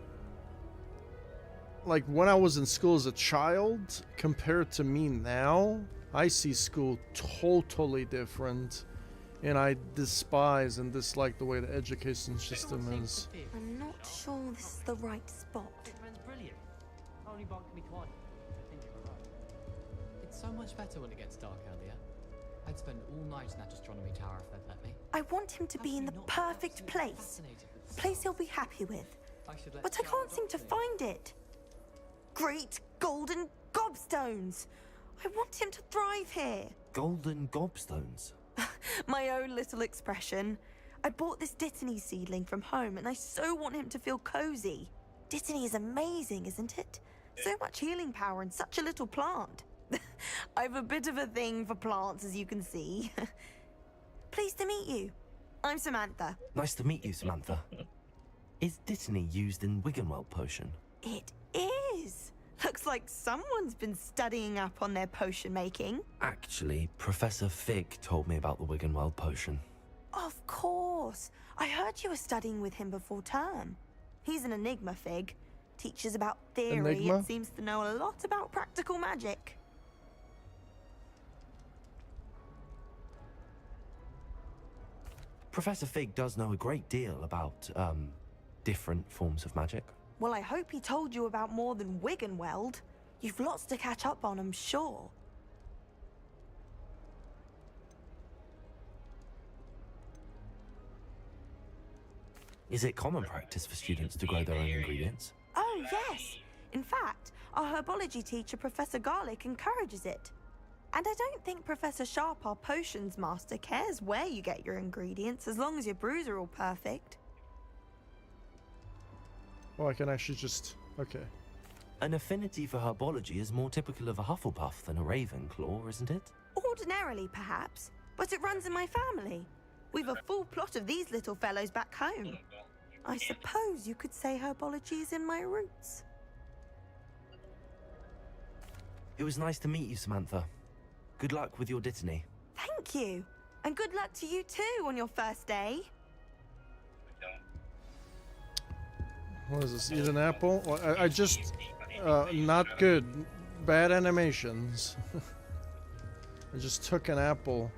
like when I was in school as a child, compared to me now, I see school totally different. And I despise and dislike the way the education system is. I'm not sure this is the right spot. Brilliant. Only bonked me twice. I think you're right. It's so much better when it gets dark earlier. I'd spend all night in that astronomy tower if they'd let me. I want him to be in the perfect place. A place he'll be happy with. But I can't seem to find it. Great golden gobstones! I want him to thrive here. Golden gobstones? My own little expression. I bought this Dittany seedling from home and I so want him to feel cozy. Dittany is amazing, isn't it? So much healing power in such a little plant. I've a bit of a thing for plants, as you can see. Pleased to meet you. I'm Samantha. Nice to meet you, Samantha. Is Dittany used in Wiggenweld potion? It is. Looks like someone's been studying up on their potion making. Actually, Professor Fig told me about the Wiggenweld potion. Of course. I heard you were studying with him before term. He's an enigma, Fig. Teaches about theory Enigma? and seems to know a lot about practical magic. Professor Fig does know a great deal about, different forms of magic. Well, I hope he told you about more than Wiggenweld. You've lots to catch up on, I'm sure. Is it common practice for students to grow their own ingredients? Oh, yes. In fact, our herbology teacher, Professor Garlick, encourages it. And I don't think Professor Sharp, our potions master, cares where you get your ingredients as long as your brews are all perfect. Oh, I can actually just... Okay. An affinity for herbology is more typical of a Hufflepuff than a Ravenclaw, isn't it? Ordinarily, perhaps, but it runs in my family. We've a full plot of these little fellows back home. I suppose you could say herbology is in my roots. It was nice to meet you, Samantha. Good luck with your Dittany. Thank you. And good luck to you too on your first day. What is this? Eat an apple? Well, I just... not good. Bad animations. I just took an apple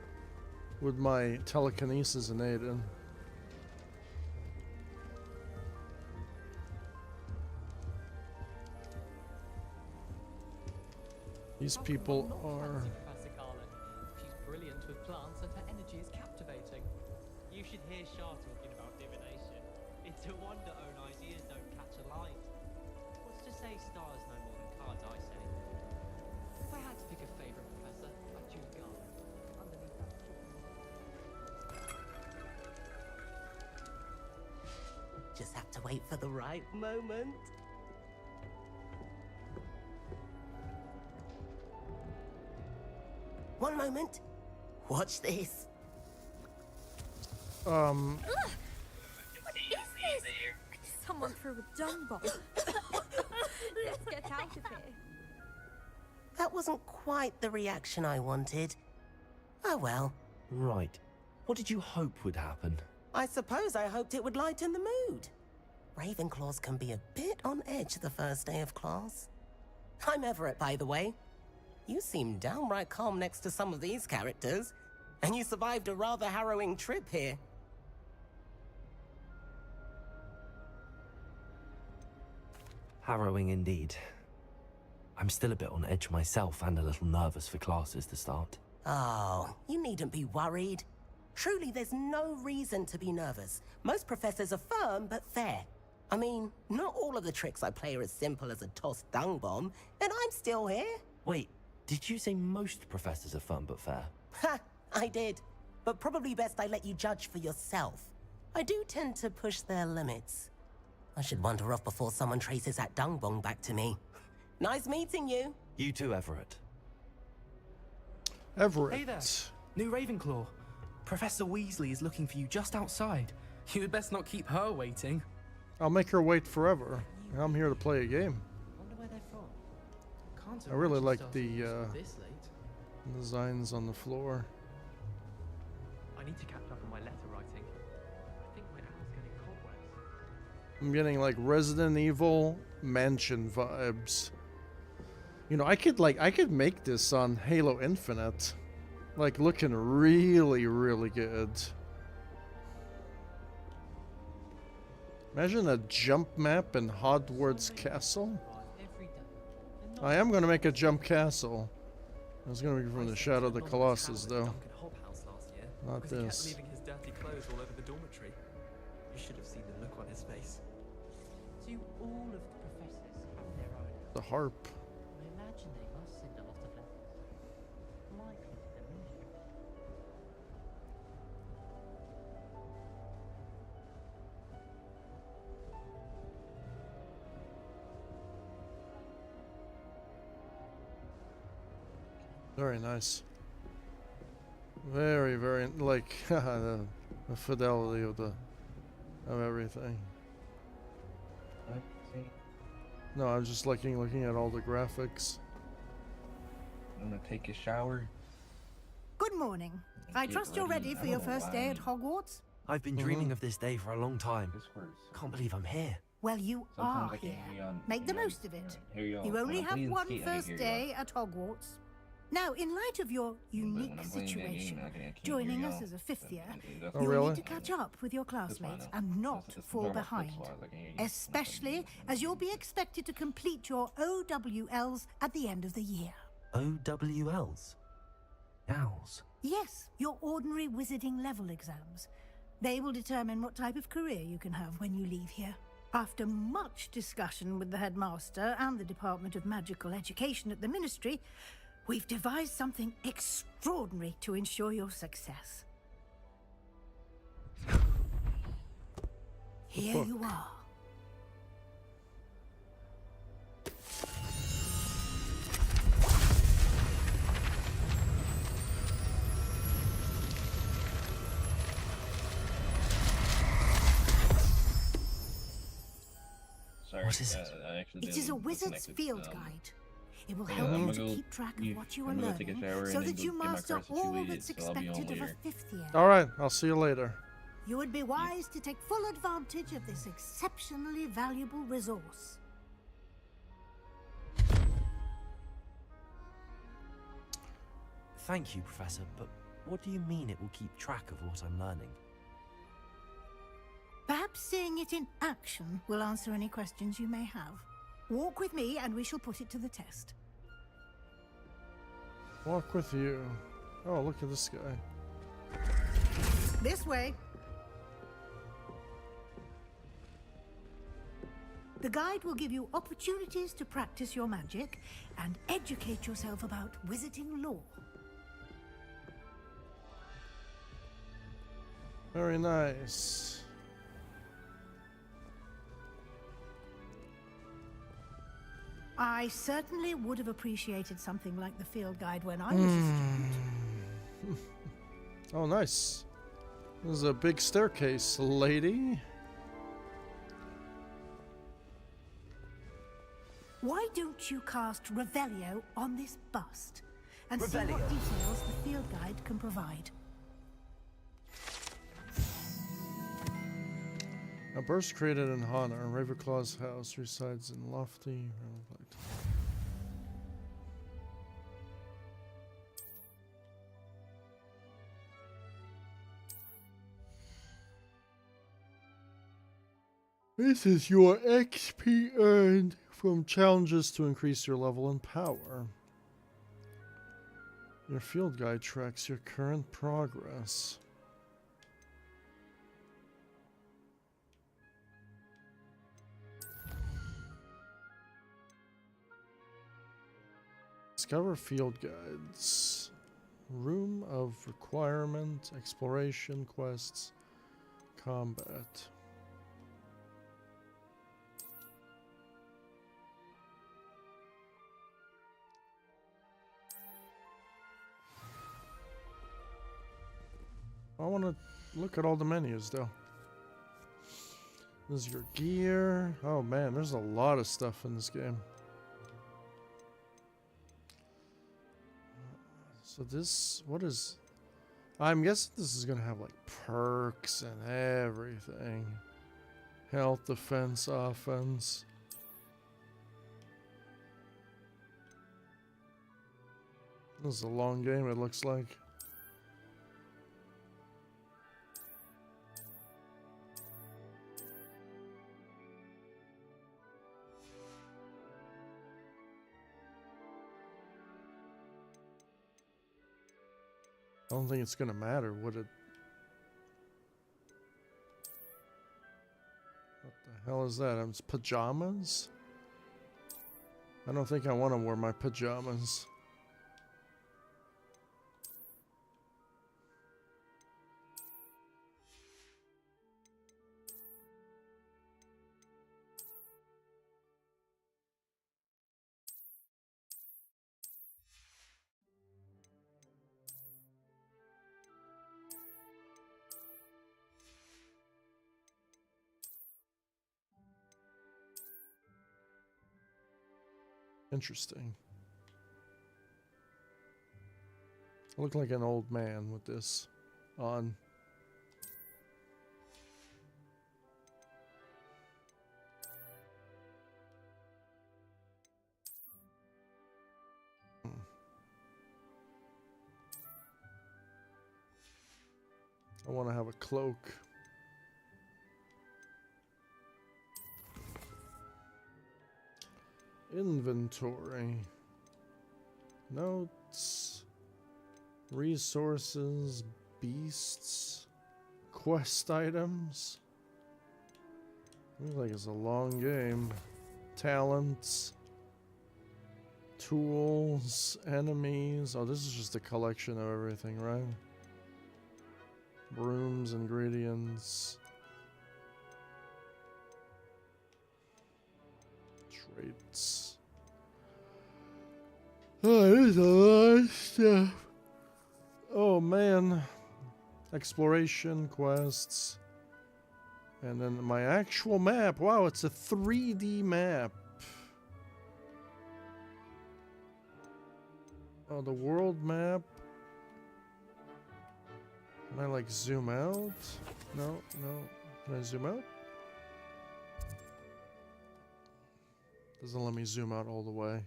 with my telekinesis and ate it. These people are... Professor Garland. She's brilliant with plants and her energy is captivating. You should hear Shah talking about divination. It's a wonder own ideas don't catch a light. What's to say stars no more than cards, I say. If I had to pick a favourite professor, I'd choose Garland. Underneath that Just have to wait for the right moment. One moment. Watch this. What is this? Someone threw a dung bomb. Let's get out of here. That wasn't quite the reaction I wanted. Oh well. Right. What did you hope would happen? I suppose I hoped it would lighten the mood. Ravenclaws can be a bit on edge the first day of class. I'm Everett, by the way. You seem downright calm next to some of these characters, and you survived a rather harrowing trip here. Harrowing indeed. I'm still a bit on edge myself and a little nervous for classes to start. Oh, you needn't be worried. Truly, there's no reason to be nervous. Most professors are firm but fair. I mean, not all of the tricks I play are as simple as a tossed dung bomb, and I'm still here. Wait, did you say most professors are firm but fair? Ha! I did. But probably best I let you judge for yourself. I do tend to push their limits. I should wander off before someone traces that dung bomb back to me. Nice meeting you. You too, Everett. Everett. Hey there, new Ravenclaw. Professor Weasley is looking for you just outside. You had best not keep her waiting. I'll make her wait forever. I'm here to play a game. Wonder where they're from. Can't I really imagine like starting the courses this late. designs on the floor. I need to catch up on my letter writing. I think my house getting cobwebs. I'm getting like Resident Evil mansion vibes. You know, I could make this on Halo Infinite. Like looking really, really good. Imagine a jump map in Hogwarts Castle. I am going to make a jump castle. It's going to be from the Shadow of the Colossus, though. Not Because he kept this. leaving his dirty clothes all over the dormitory. You should have seen the look on his face. Do all of the professors have their own? The harp. I imagine they must send a lot of letters. Likely to the ministry. Very nice. Very, very like the fidelity of everything. No, I'm just looking at all the graphics. I'm gonna take a shower. Good morning. I trust you're ready for your first day at Hogwarts? I've been dreaming of this day for a long time. Can't believe I'm here. Well, you Sometimes are I can here. hear you on- Make the hear you on- most of it. hear you on- You when only I'm have playing one skate, I can first hear you day at Hogwarts. Now, in light of your unique when I'm playing that game, situation, I can't joining hear us y'all. as a fifth year, Oh, you'll really? need to catch up with your classmates fine, and not it's fall normal behind. flip-flops, I can hear you. Especially as you'll be expected to complete your OWLs at the end of the year. OWLs? Owls? Yes, your ordinary wizarding level exams. They will determine what type of career you can have when you leave here. After much discussion with the headmaster and the Department of Magical Education at the Ministry, We've devised something extraordinary to ensure your success. Here you are. Sorry, What is it? I actually It is didn't a wizard's disconnect it, field guide. It will yeah, help I'm you gonna to go keep track of what you are I'm gonna take a learning, shower so and then that go you get my master car all situated, that's so I'll be expected home of a later. 5th year. All right, I'll see you later. You would be wise to take full advantage of this exceptionally valuable resource. Thank you, Professor, but what do you mean it will keep track of what I'm learning? Perhaps seeing it in action will answer any questions you may have. Walk with me and we shall put it to the test. Walk with you. Oh, look at this guy. This way. The guide will give you opportunities to practice your magic and educate yourself about wizarding lore. Very nice. I certainly would have appreciated something like the field guide when I was a student. Oh, nice. This is a big staircase, lady. Why don't you cast Revelio on this bust and see what Revelio. details the field guide can provide? A burst created in honor. Ravenclaw's house resides in lofty. This is your XP earned from challenges to increase your level and power. Your field guide tracks your current progress. Discover field guides. Room of requirement, exploration, quests, combat. I want to look at all the menus though. This is your gear. Oh man, there's a lot of stuff in this game. So this, what is, I'm guessing this is gonna have like perks and everything. Health, defense, offense. This is a long game, it looks like. I don't think it's gonna matter what it. What the hell is that? It's pajamas? I don't think I want to wear my pajamas. Interesting. I look like an old man with this on. I want to have a cloak. Inventory. Notes. Resources. Beasts. Quest items. Looks like it's a long game. Talents. Tools, enemies. Oh, this is just a collection of everything, right? Brooms, ingredients. Traits. Oh, there's a lot of stuff. Oh, man. Exploration quests. And then my actual map. Wow, it's a 3D map. Oh, the world map. Can I like zoom out? No, no. Can I zoom out? Doesn't let me zoom out all the way.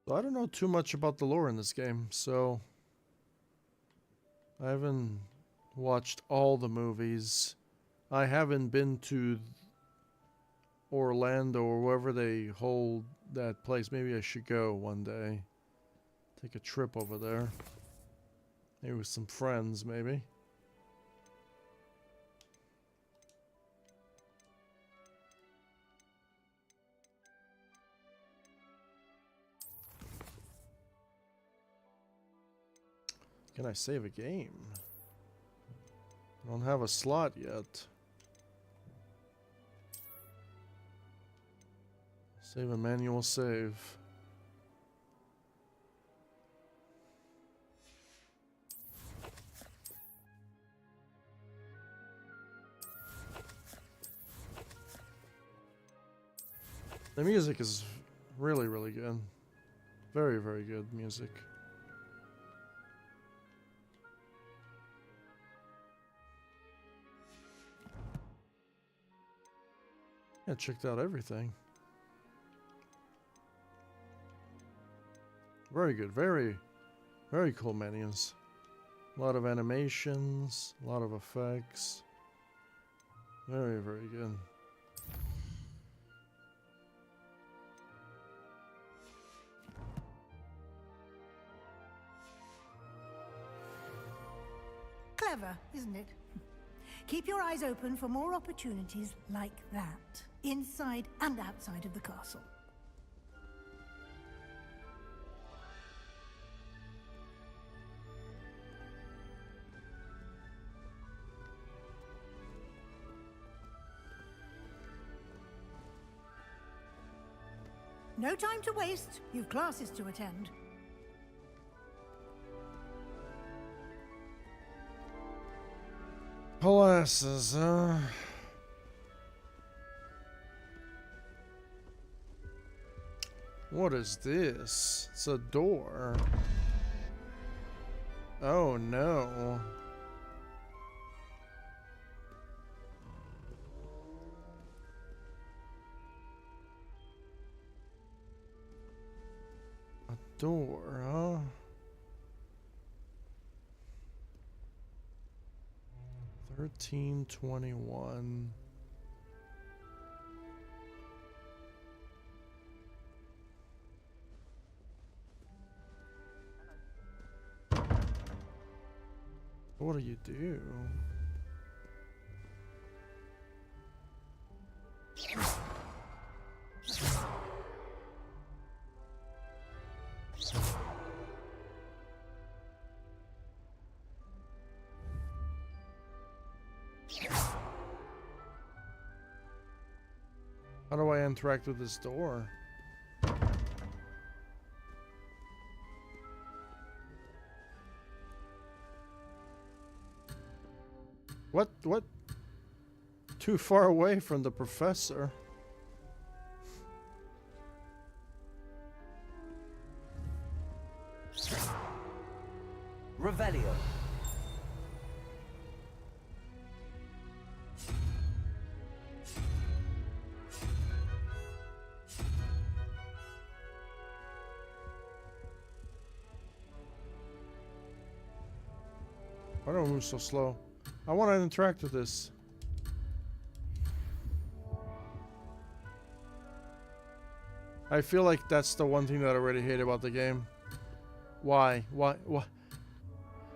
So I don't know too much about the lore in this game, so I haven't watched all the movies. I haven't been to Orlando or wherever they hold that place. Maybe I should go one day. Take a trip over there. Maybe with some friends, maybe. Can I save a game? I don't have a slot yet. Save a manual save. The music is really, really good. Very, very good music. I checked out everything. Very good. Very, very cool menus. A lot of animations, a lot of effects. Very, very good. Clever, isn't it? Keep your eyes open for more opportunities like that, inside and outside of the castle. No time to waste. You've classes to attend. Classes, huh? What is this? It's a door. Oh no. A door, huh? $13.21. What do you do? How do I interact with this door? What? Too far away from the professor. Revelio. Why don't I move so slow? I want to interact with this. I feel like that's the one thing that I already hate about the game. Why? Why?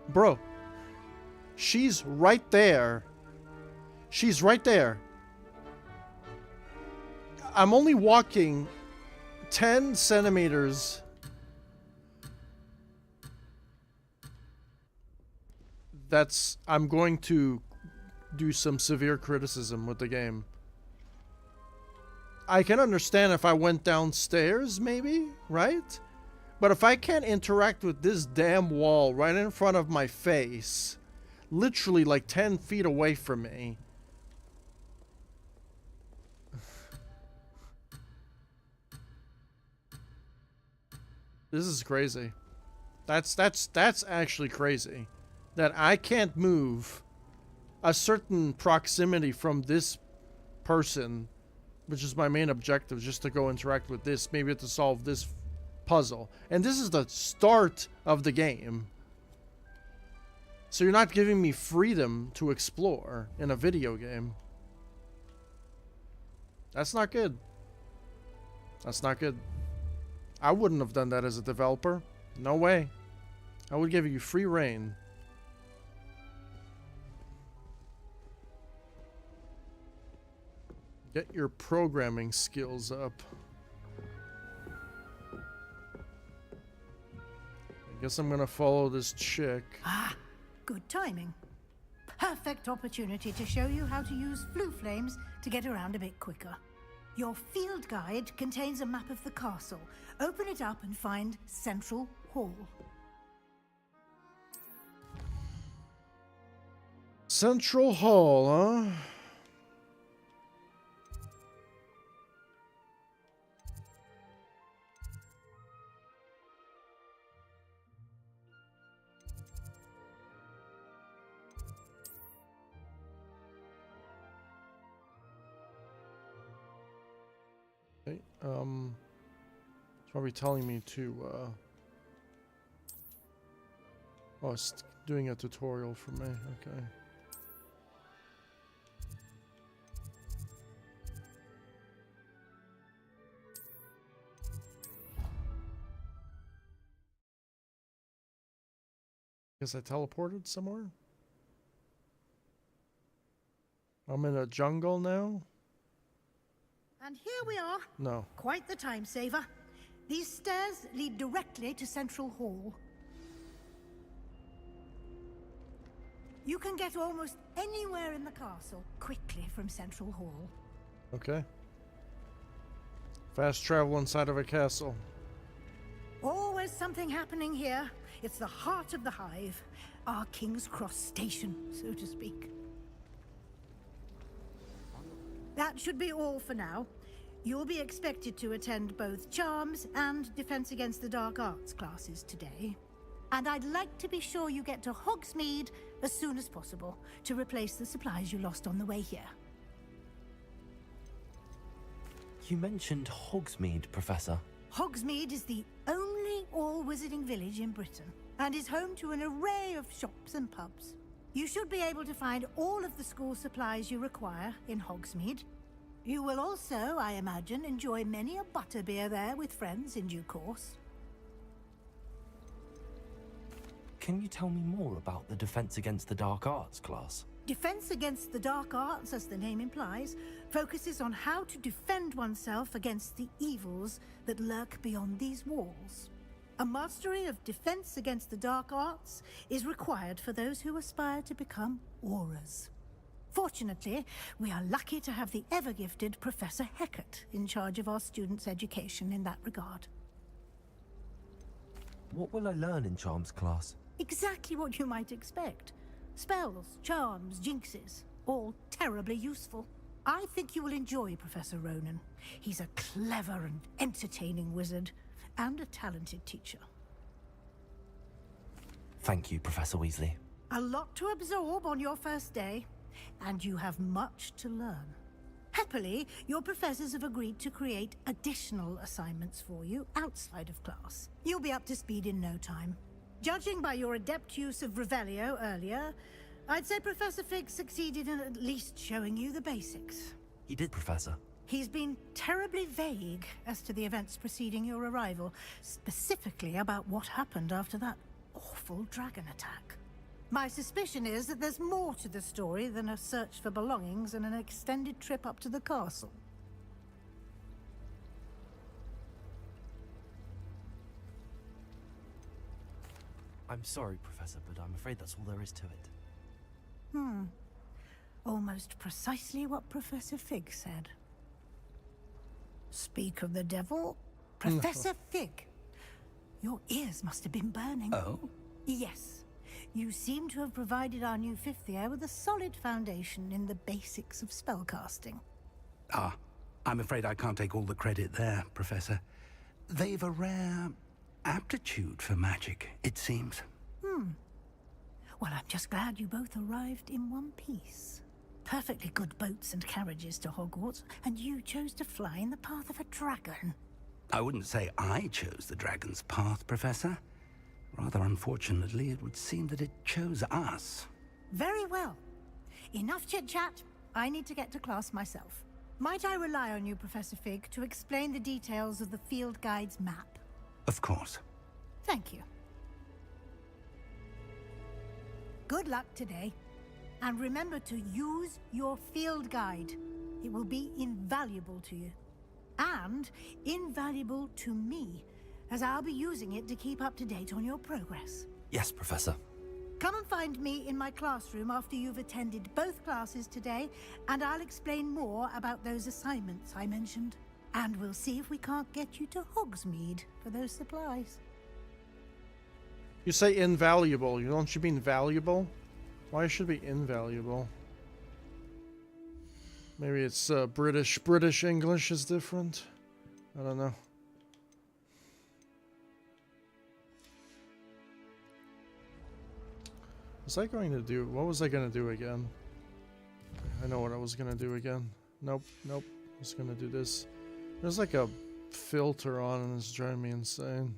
Bro, she's right there. She's right there. I'm only walking 10 centimeters. I'm going to do some severe criticism with the game. I can understand if I went downstairs, maybe, right? But if I can't interact with this damn wall right in front of my face, literally like 10 feet away from me. This is crazy. That's actually crazy. That I can't move a certain proximity from this person, which is my main objective, just to go interact with this, maybe to solve this puzzle. And this is the start of the game. So you're not giving me freedom to explore in a video game. That's not good. That's not good. I wouldn't have done that as a developer. No way. I would give you free reign. Get your programming skills up. I guess I'm gonna follow this chick. Ah, good timing. Perfect opportunity to show you how to use flue flames to get around a bit quicker. Your field guide contains a map of the castle. Open it up and find Central Hall. Central Hall, huh? Okay, it's probably telling me to, oh, it's doing a tutorial for me, okay. Guess I teleported somewhere? I'm in a jungle now? And here we are. No. Quite the time saver. These stairs lead directly to Central Hall. You can get almost anywhere in the castle quickly from Central Hall. Okay. Fast travel inside of a castle. Always something happening here. It's the heart of the hive. Our King's Cross station, so to speak. That should be all for now. You'll be expected to attend both Charms and Defense Against the Dark Arts classes today. And I'd like to be sure you get to Hogsmeade as soon as possible to replace the supplies you lost on the way here. You mentioned Hogsmeade, Professor. Hogsmeade is the only all-wizarding village in Britain and is home to an array of shops and pubs. You should be able to find all of the school supplies you require in Hogsmeade. You will also, I imagine, enjoy many a butterbeer there with friends in due course. Can you tell me more about the Defense Against the Dark Arts class? Defense Against the Dark Arts, as the name implies, focuses on how to defend oneself against the evils that lurk beyond these walls. A mastery of Defense Against the Dark Arts is required for those who aspire to become Aurors. Fortunately, we are lucky to have the ever-gifted Professor Hecat in charge of our students' education in that regard. What will I learn in Charms class? Exactly what you might expect. Spells, charms, jinxes, all terribly useful. I think you will enjoy Professor Ronan. He's a clever and entertaining wizard, and a talented teacher. Thank you, Professor Weasley. A lot to absorb on your first day, and you have much to learn. Happily, your professors have agreed to create additional assignments for you outside of class. You'll be up to speed in no time. Judging by your adept use of Revelio earlier, I'd say Professor Fig succeeded in at least showing you the basics. He did, Professor. He's been terribly vague as to the events preceding your arrival, specifically about what happened after that awful dragon attack. My suspicion is that there's more to the story than a search for belongings and an extended trip up to the castle. I'm sorry, Professor, but I'm afraid that's all there is to it. Almost precisely what Professor Fig said. Speak of the devil, Professor Fig. Your ears must have been burning. Oh? Yes. You seem to have provided our new fifth year with a solid foundation in the basics of spellcasting. Ah, I'm afraid I can't take all the credit there, Professor. They've a rare aptitude for magic, it seems. Well, I'm just glad you both arrived in one piece. Perfectly good boats and carriages to Hogwarts, and you chose to fly in the path of a dragon. I wouldn't say I chose the dragon's path, Professor. Rather unfortunately, it would seem that it chose us. Very well. Enough chit-chat. I need to get to class myself. Might I rely on you, Professor Fig, to explain the details of the field guide's map? Of course. Thank you. Good luck today. And remember to use your field guide. It will be invaluable to you. And invaluable to me, as I'll be using it to keep up to date on your progress. Yes, Professor. Come and find me in my classroom after you've attended both classes today, and I'll explain more about those assignments I mentioned. And we'll see if we can't get you to Hogsmeade for those supplies. You say invaluable. Don't you mean valuable? Why should it be invaluable? Maybe it's British. British English is different. I don't know. Was I going to do? What was I going to do again? I know what I was going to do again. Nope. I was going to do this. There's like a filter on and it's driving me insane.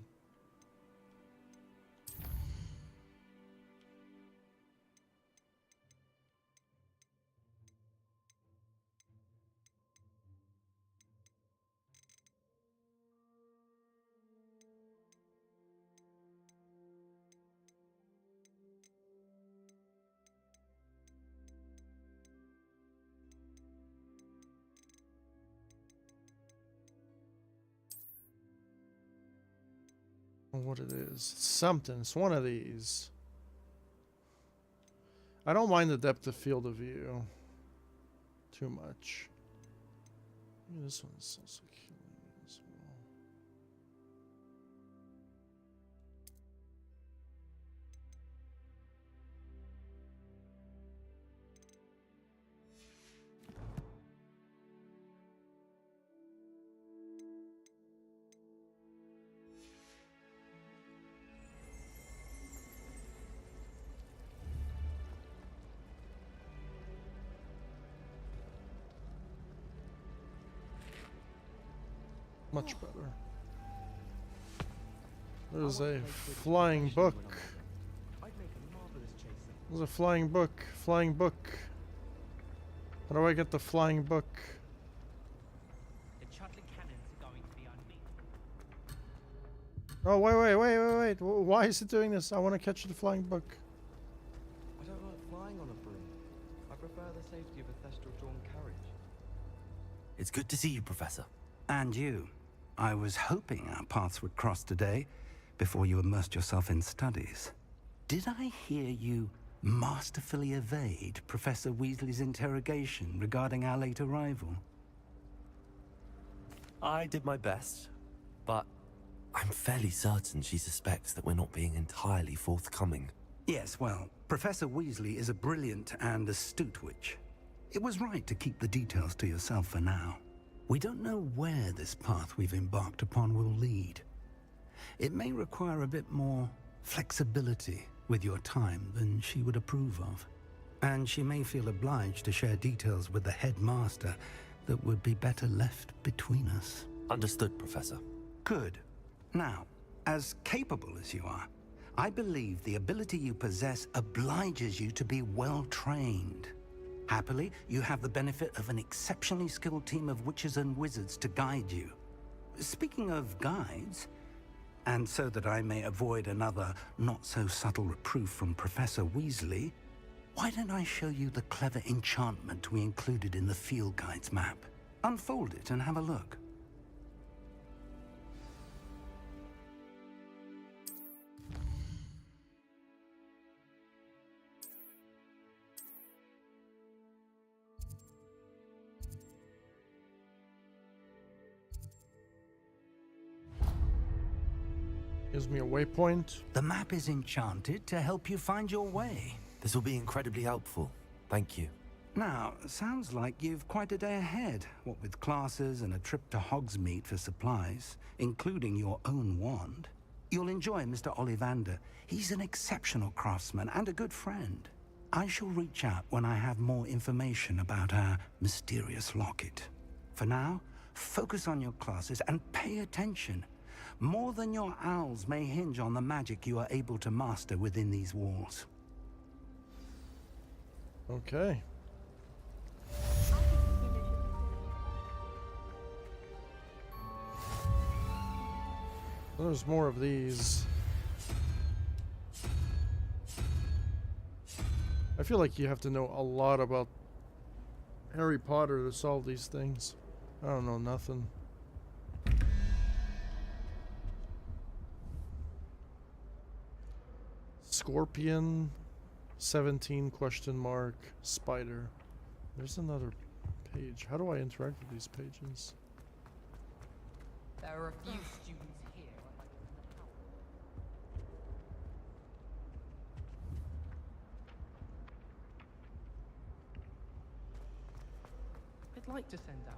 What it is. It's something. It's one of these. I don't mind the depth of field of view too much. This one's also killing me as well. Much better. There's a flying book. There's a flying book. Flying book. How do I get the flying book? The Chudley cannons are going to be on me. Oh, wait. Why is it doing this? I want to catch the flying book. I don't like flying on a broom. I prefer the safety of a thestral-drawn carriage. It's good to see you, Professor. And you. I was hoping our paths would cross today, before you immersed yourself in studies. Did I hear you masterfully evade Professor Weasley's interrogation regarding our late arrival? I did my best, but I'm fairly certain she suspects that we're not being entirely forthcoming. Yes, well, Professor Weasley is a brilliant and astute witch. It was right to keep the details to yourself for now. We don't know where this path we've embarked upon will lead. It may require a bit more flexibility with your time than she would approve of. And she may feel obliged to share details with the headmaster that would be better left between us. Understood, Professor. Good. Now, as capable as you are, I believe the ability you possess obliges you to be well trained. Happily, you have the benefit of an exceptionally skilled team of witches and wizards to guide you. Speaking of guides, and so that I may avoid another not-so-subtle reproof from Professor Weasley, why don't I show you the clever enchantment we included in the field guide's map? Unfold it and have a look. Gives me a waypoint. The map is enchanted to help you find your way. This will be incredibly helpful. Thank you. Now, sounds like you've quite a day ahead, what with classes and a trip to Hogsmeade for supplies, including your own wand. You'll enjoy Mr. Ollivander. He's an exceptional craftsman and a good friend. I shall reach out when I have more information about our mysterious locket. For now, focus on your classes and pay attention. More than your owls may hinge on the magic you are able to master within these walls. Okay. There's more of these. I feel like you have to know a lot about Harry Potter to solve these things. I don't know nothing. Scorpion, 17 question mark, spider. There's another page. How do I interact with these pages? There are a few students here. I'd like to send out.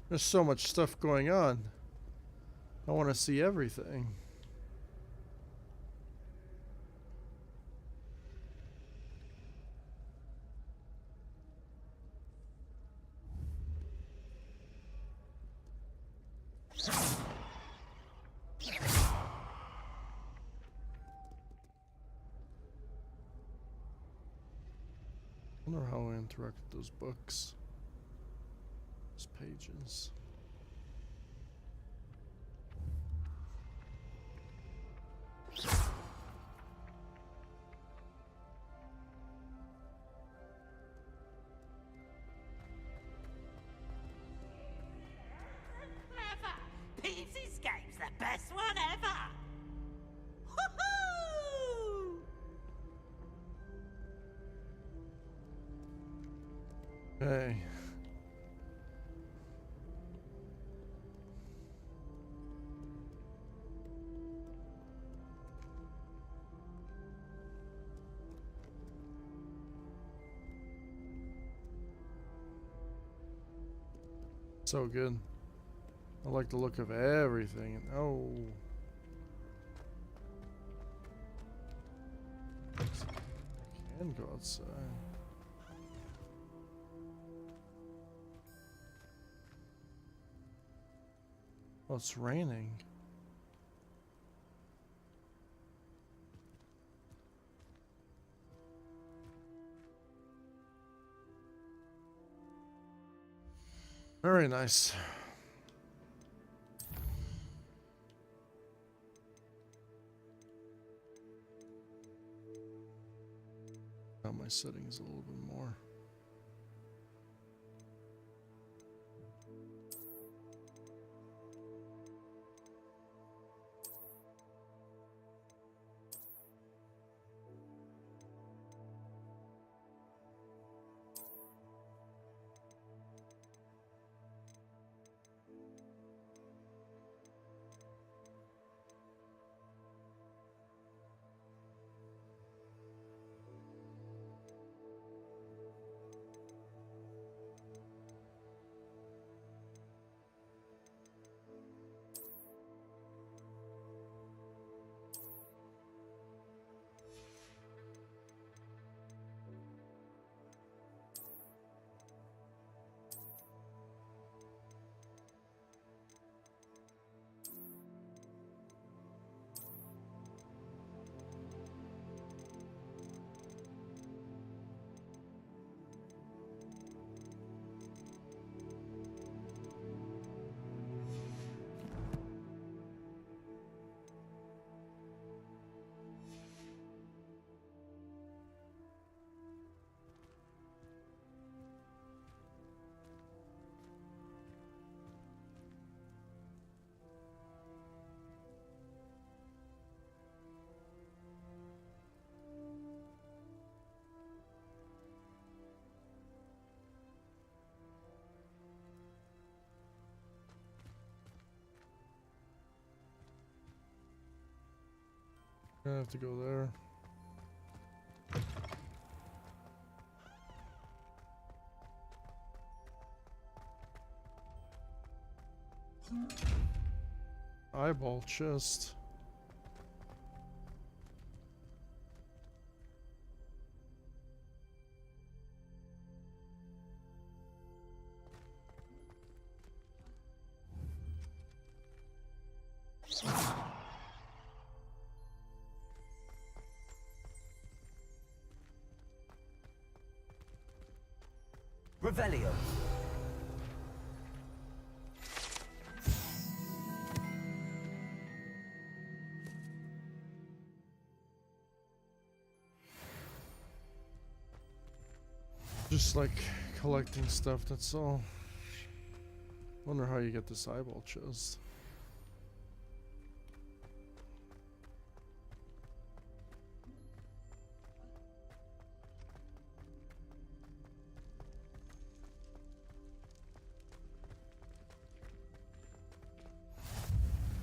There's so much stuff going on. I want to see everything. I wonder how I interact with those books. Those pages. Clever! Peeves Escape's the best one ever! Woohoo! Hey. So good. I like the look of everything. Oh. I can go outside. Oh, it's raining. Very nice. Got my settings a little bit more. I have to go there. Eyeball chest. Revelio. Just like collecting stuff, that's all. Wonder how you get this eyeball chest.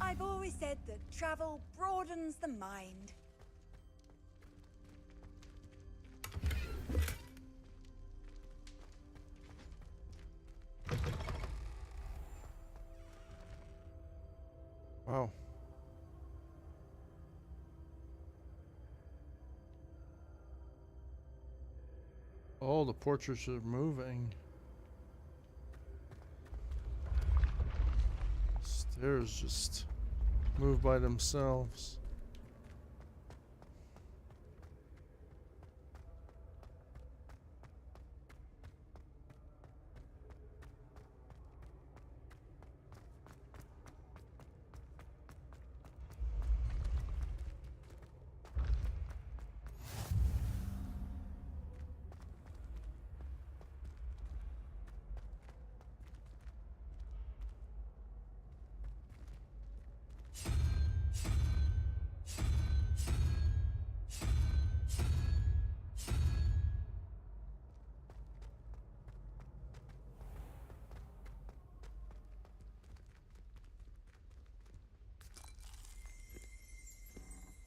I've always said that travel broadens the mind. Wow. Oh, the portraits are moving. Stairs just move by themselves.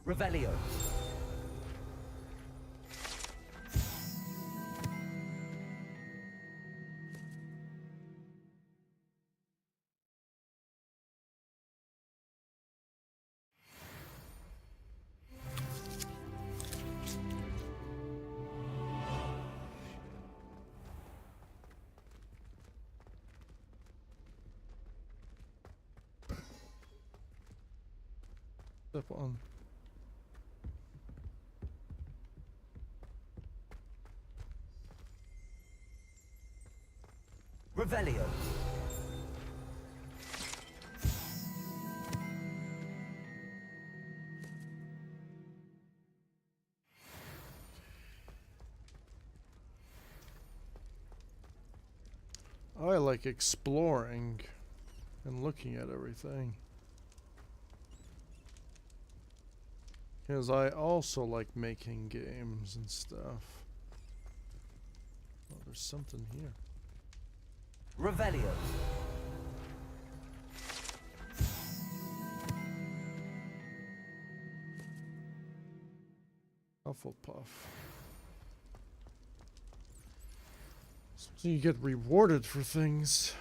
Revelio. Step on. Revelio. I like exploring and looking at everything. Because I also like making games and stuff. Oh, there's something here. Revelio. Hufflepuff. So you get rewarded for things.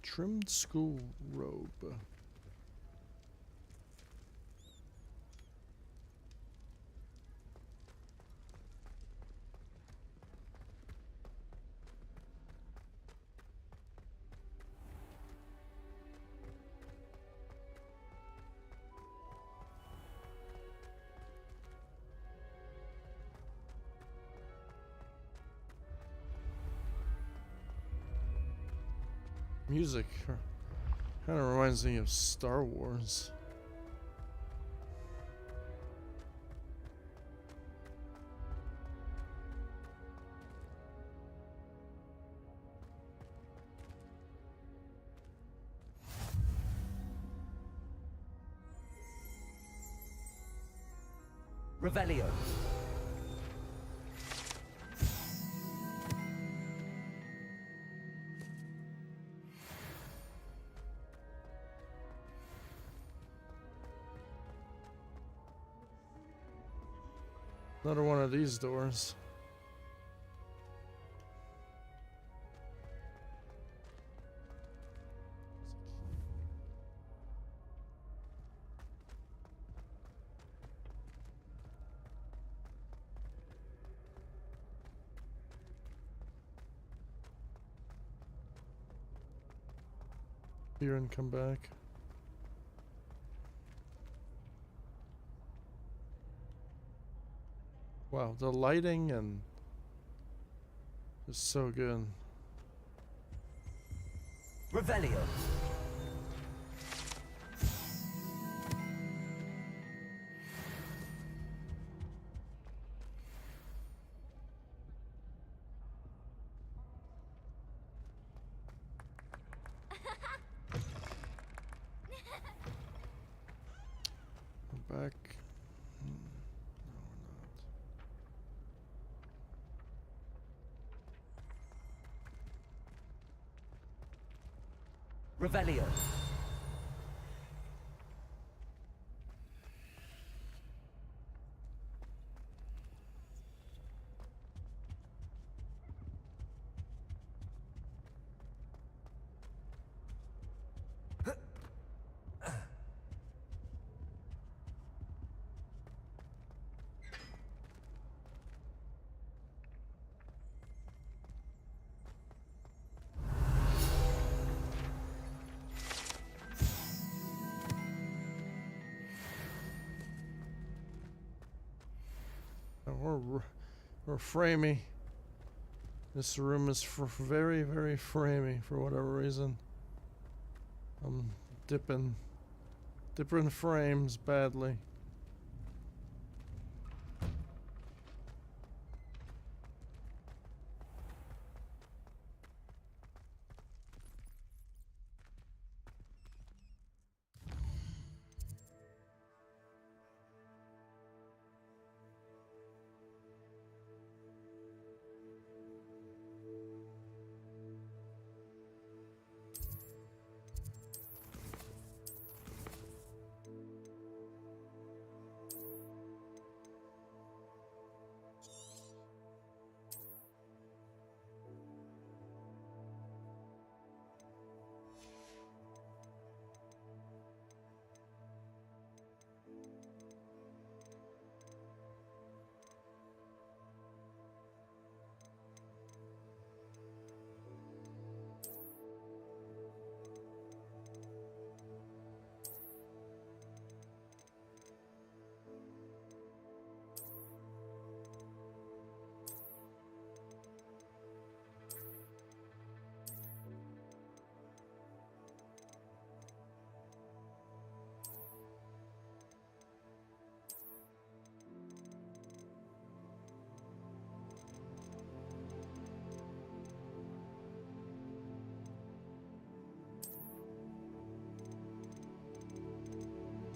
Trimmed school robe. Music kind of reminds me of Star Wars. Revelio. Another one of these doors. Here and come back. Wow, the lighting and is so good. Revelio. Back. Revelio. We're framey. This room is very, very framey for whatever reason. I'm dipping frames badly.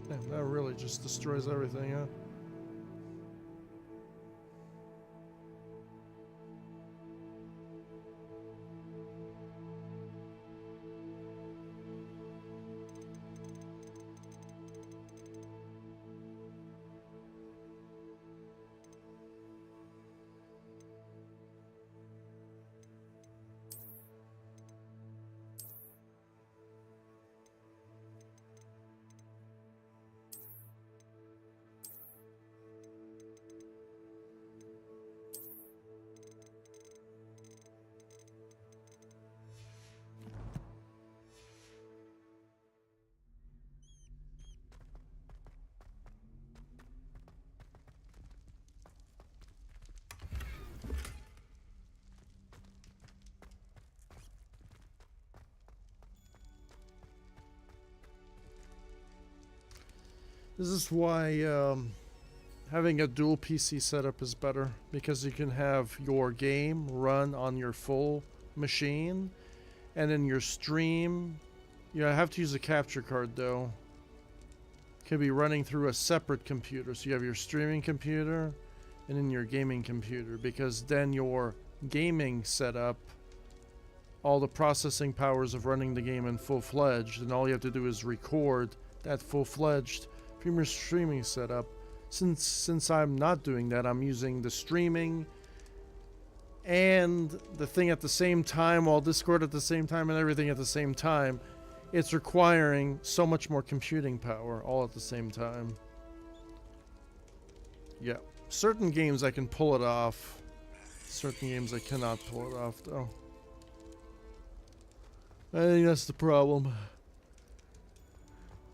Damn, that really just destroys everything, huh? This is why having a dual PC setup is better, because you can have your game run on your full machine, and then your stream, you have to use a capture card though, can be running through a separate computer. So you have your streaming computer and then your gaming computer, because then your gaming setup, all the processing powers of running the game in full-fledged, and all you have to do is record that full-fledged from your streaming setup, Since I'm not doing that, I'm using the streaming and the thing at the same time, while Discord at the same time, and everything at the same time. It's requiring so much more computing power all at the same time. Yeah, certain games I can pull it off. Certain games I cannot pull it off, though. I think that's the problem.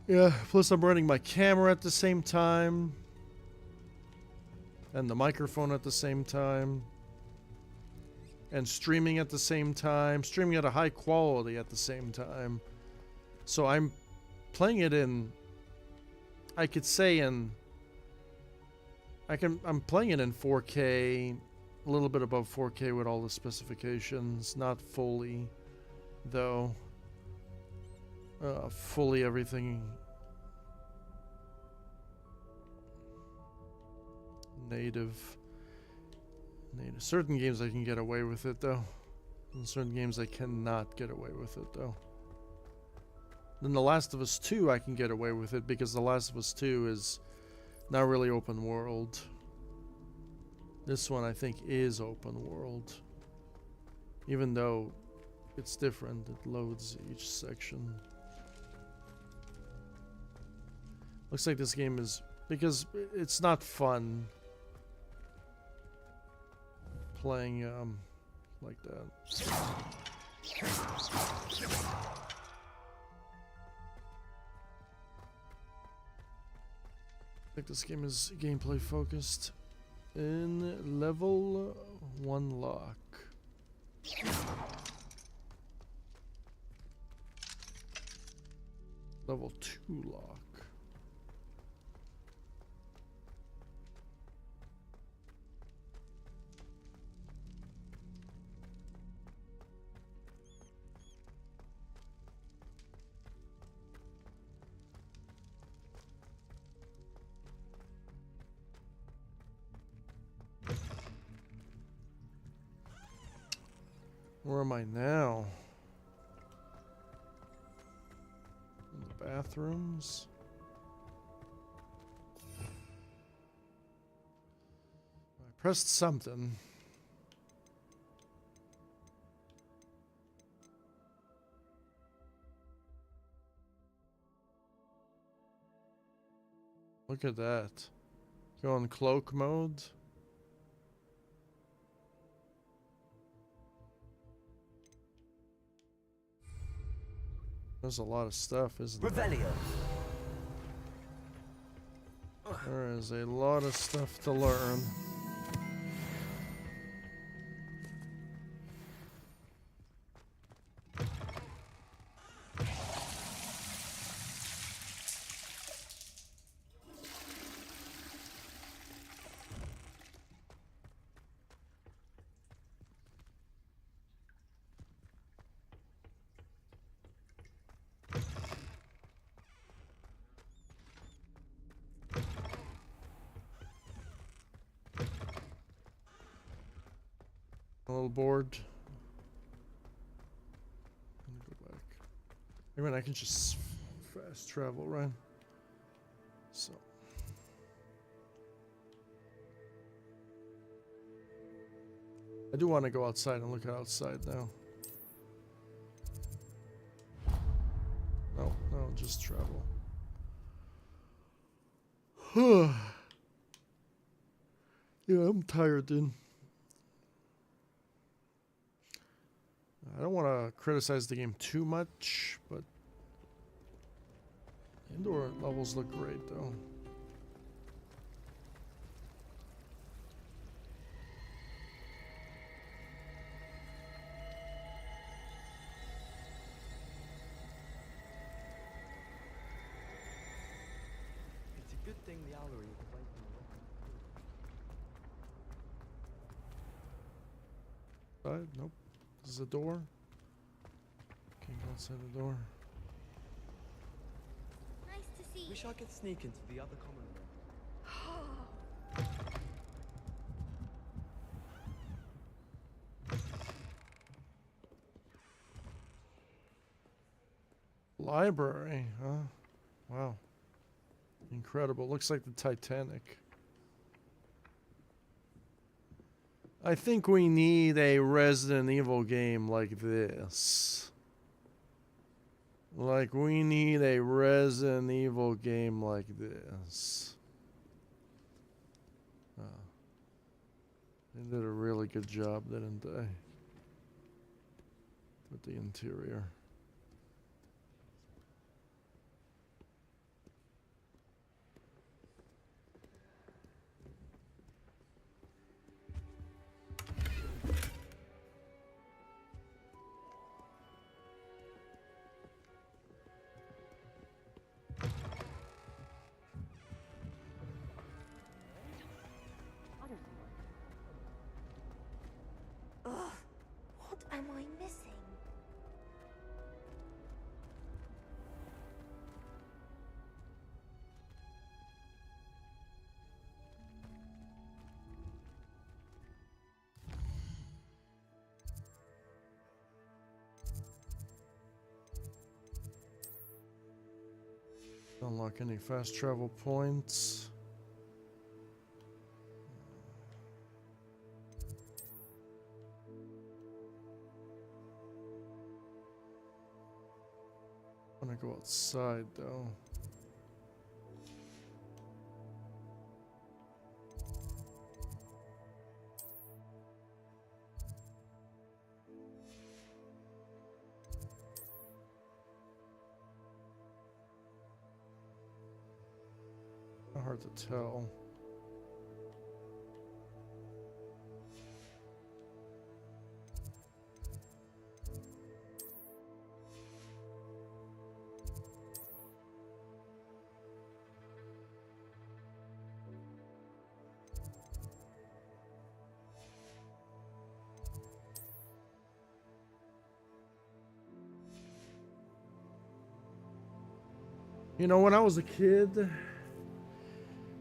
Yeah, plus I'm running my camera at the same time. And the microphone at the same time. And streaming at the same time. Streaming at a high quality at the same time. So I'm playing it in... I could say in... I'm playing it in 4K. A little bit above 4K with all the specifications. Not fully, though. Fully everything... Native. Certain games I can get away with it, though. In certain games I cannot get away with it, though. Then The Last of Us 2 I can get away with it because The Last of Us 2 is not really open world. This one I think is open world. Even though it's different, it loads each section. Looks like this game is... because it's not fun playing like that. I think this game is gameplay focused. In level 1 lock. Level 2 lock. Where am I now? In the bathrooms? I pressed something. Look at that. Go on cloak mode. There's a lot of stuff, isn't there? There is a lot of stuff to learn. A little bored. Let me go back. I mean, I can just fast travel, right? So. I do want to go outside and look outside now. No, no, just travel. Yeah, I'm tired, dude. I don't want to criticize the game too much, but indoor levels look great, though. It's a good thing the owlery is away from the rock. Nope. This is a door. Can't go outside the door. Nice to see you. Wish I could sneak into the other common room. Library, huh? Wow. Incredible. Looks like the Titanic. I think we need a Resident Evil game like this. Like, we need a Resident Evil game like this. They did a really good job, didn't they? With the interior. Ugh, what am I missing? Unlock any fast travel points. I want to go outside though. Hard to tell. You know, when I was a kid,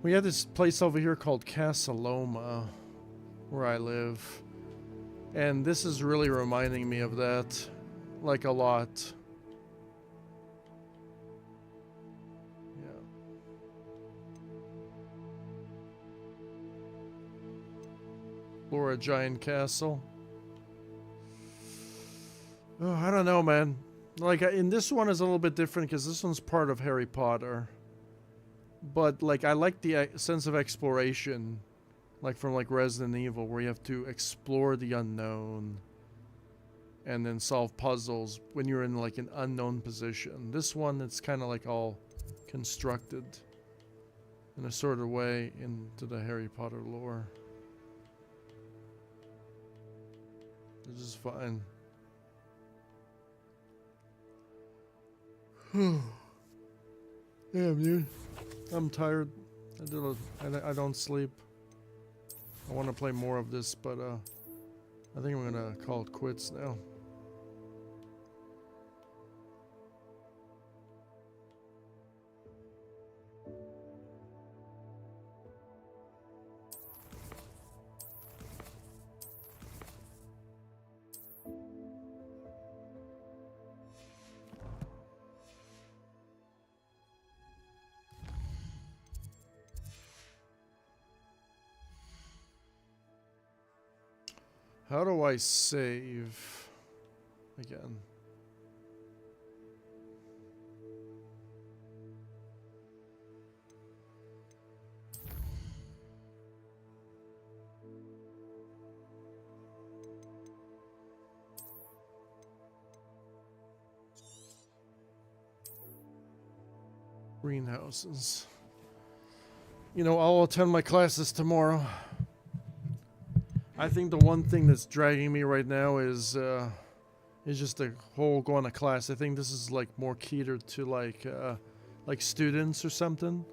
we had this place over here called Casa Loma, where I live. And this is really reminding me of that, like, a lot. Yeah. Laura Giant Castle. Oh, I don't know, man. Like, in this one is a little bit different because this one's part of Harry Potter. But, like, I like the sense of exploration, like from, like, Resident Evil, where you have to explore the unknown and then solve puzzles when you're in, like, an unknown position. This one, it's kind of, like, all constructed in a sort of way into the Harry Potter lore. This is fine. Damn, dude. I'm tired. I don't sleep. I want to play more of this, but I think I'm gonna call it quits now. How do I save again? Greenhouses. You know, I'll attend my classes tomorrow. I think the one thing that's dragging me right now is just the whole going to class. I think this is like more catered to like students or something,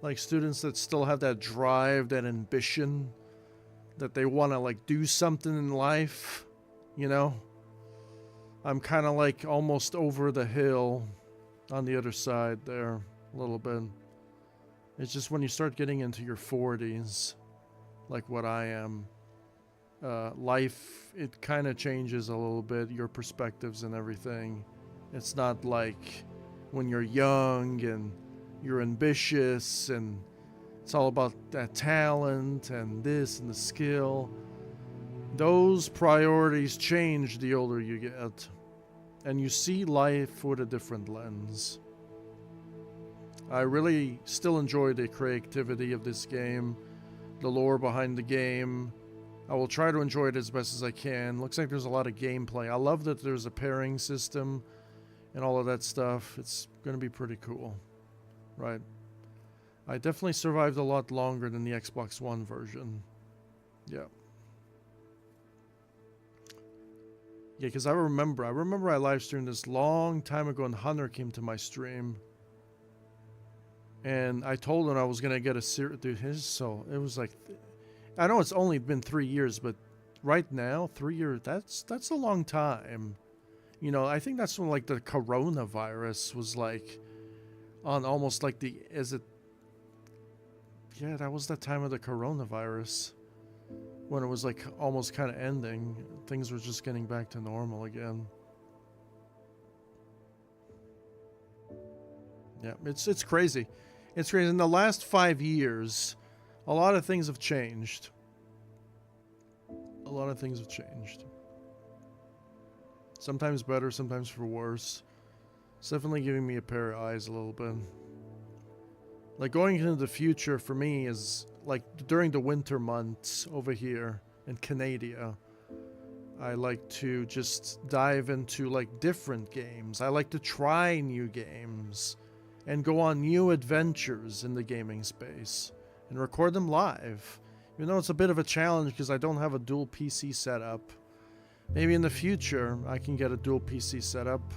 like students that still have that drive, that ambition, that they want to like do something in life. You know, I'm kind of like almost over the hill on the other side there a little bit. It's just when you start getting into your 40s, like what I am. Life, it kind of changes a little bit, your perspectives and everything. It's not like when you're young and you're ambitious and it's all about that talent and this and the skill. Those priorities change the older you get, and you see life with a different lens. I really still enjoy the creativity of this game, the lore behind the game. I will try to enjoy it as best as I can. Looks like there's a lot of gameplay. I love that there's a pairing system and all of that stuff. It's going to be pretty cool, right? I definitely survived a lot longer than the Xbox One version. Yeah. Yeah, because I remember I live streamed this long time ago and Hunter came to my stream. And I told him I was going to get a series. Dude, it was like, I know it's only been 3 years, but right now, 3 years, that's a long time. You know, I think that's when like the coronavirus was like on almost like yeah, that was the time of the coronavirus. When it was like almost kind of ending. Things were just getting back to normal again. Yeah, it's crazy. It's crazy. In the last 5 years, a lot of things have changed. A lot of things have changed. Sometimes better, sometimes for worse. It's definitely giving me a pair of eyes a little bit. Like going into the future for me is like during the winter months over here in Canada. I like to just dive into like different games. I like to try new games and go on new adventures in the gaming space and record them live. You know, it's a bit of a challenge because I don't have a dual PC setup. Maybe in the future I can get a dual PC setup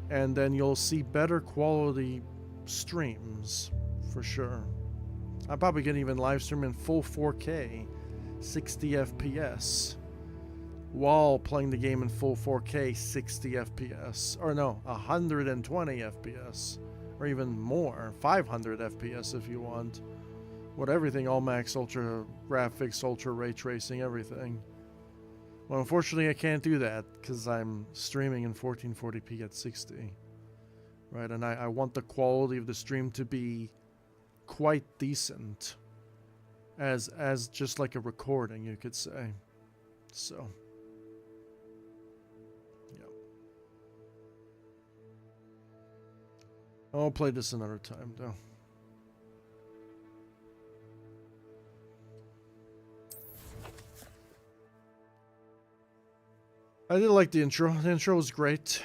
and then you'll see better quality streams for sure. I'm probably gonna even live stream in full 4K, 60 FPS, while playing the game in full 4K, 60 FPS, or no, 120 FPS, or even more, 500 FPS if you want, with everything all max, ultra graphics, ultra ray tracing, everything. Well, unfortunately I can't do that because I'm streaming in 1440p at 60, right? And I want the quality of the stream to be quite decent as just like a recording, you could say. So yeah, I'll play this another time though. I did like the intro. The intro was great.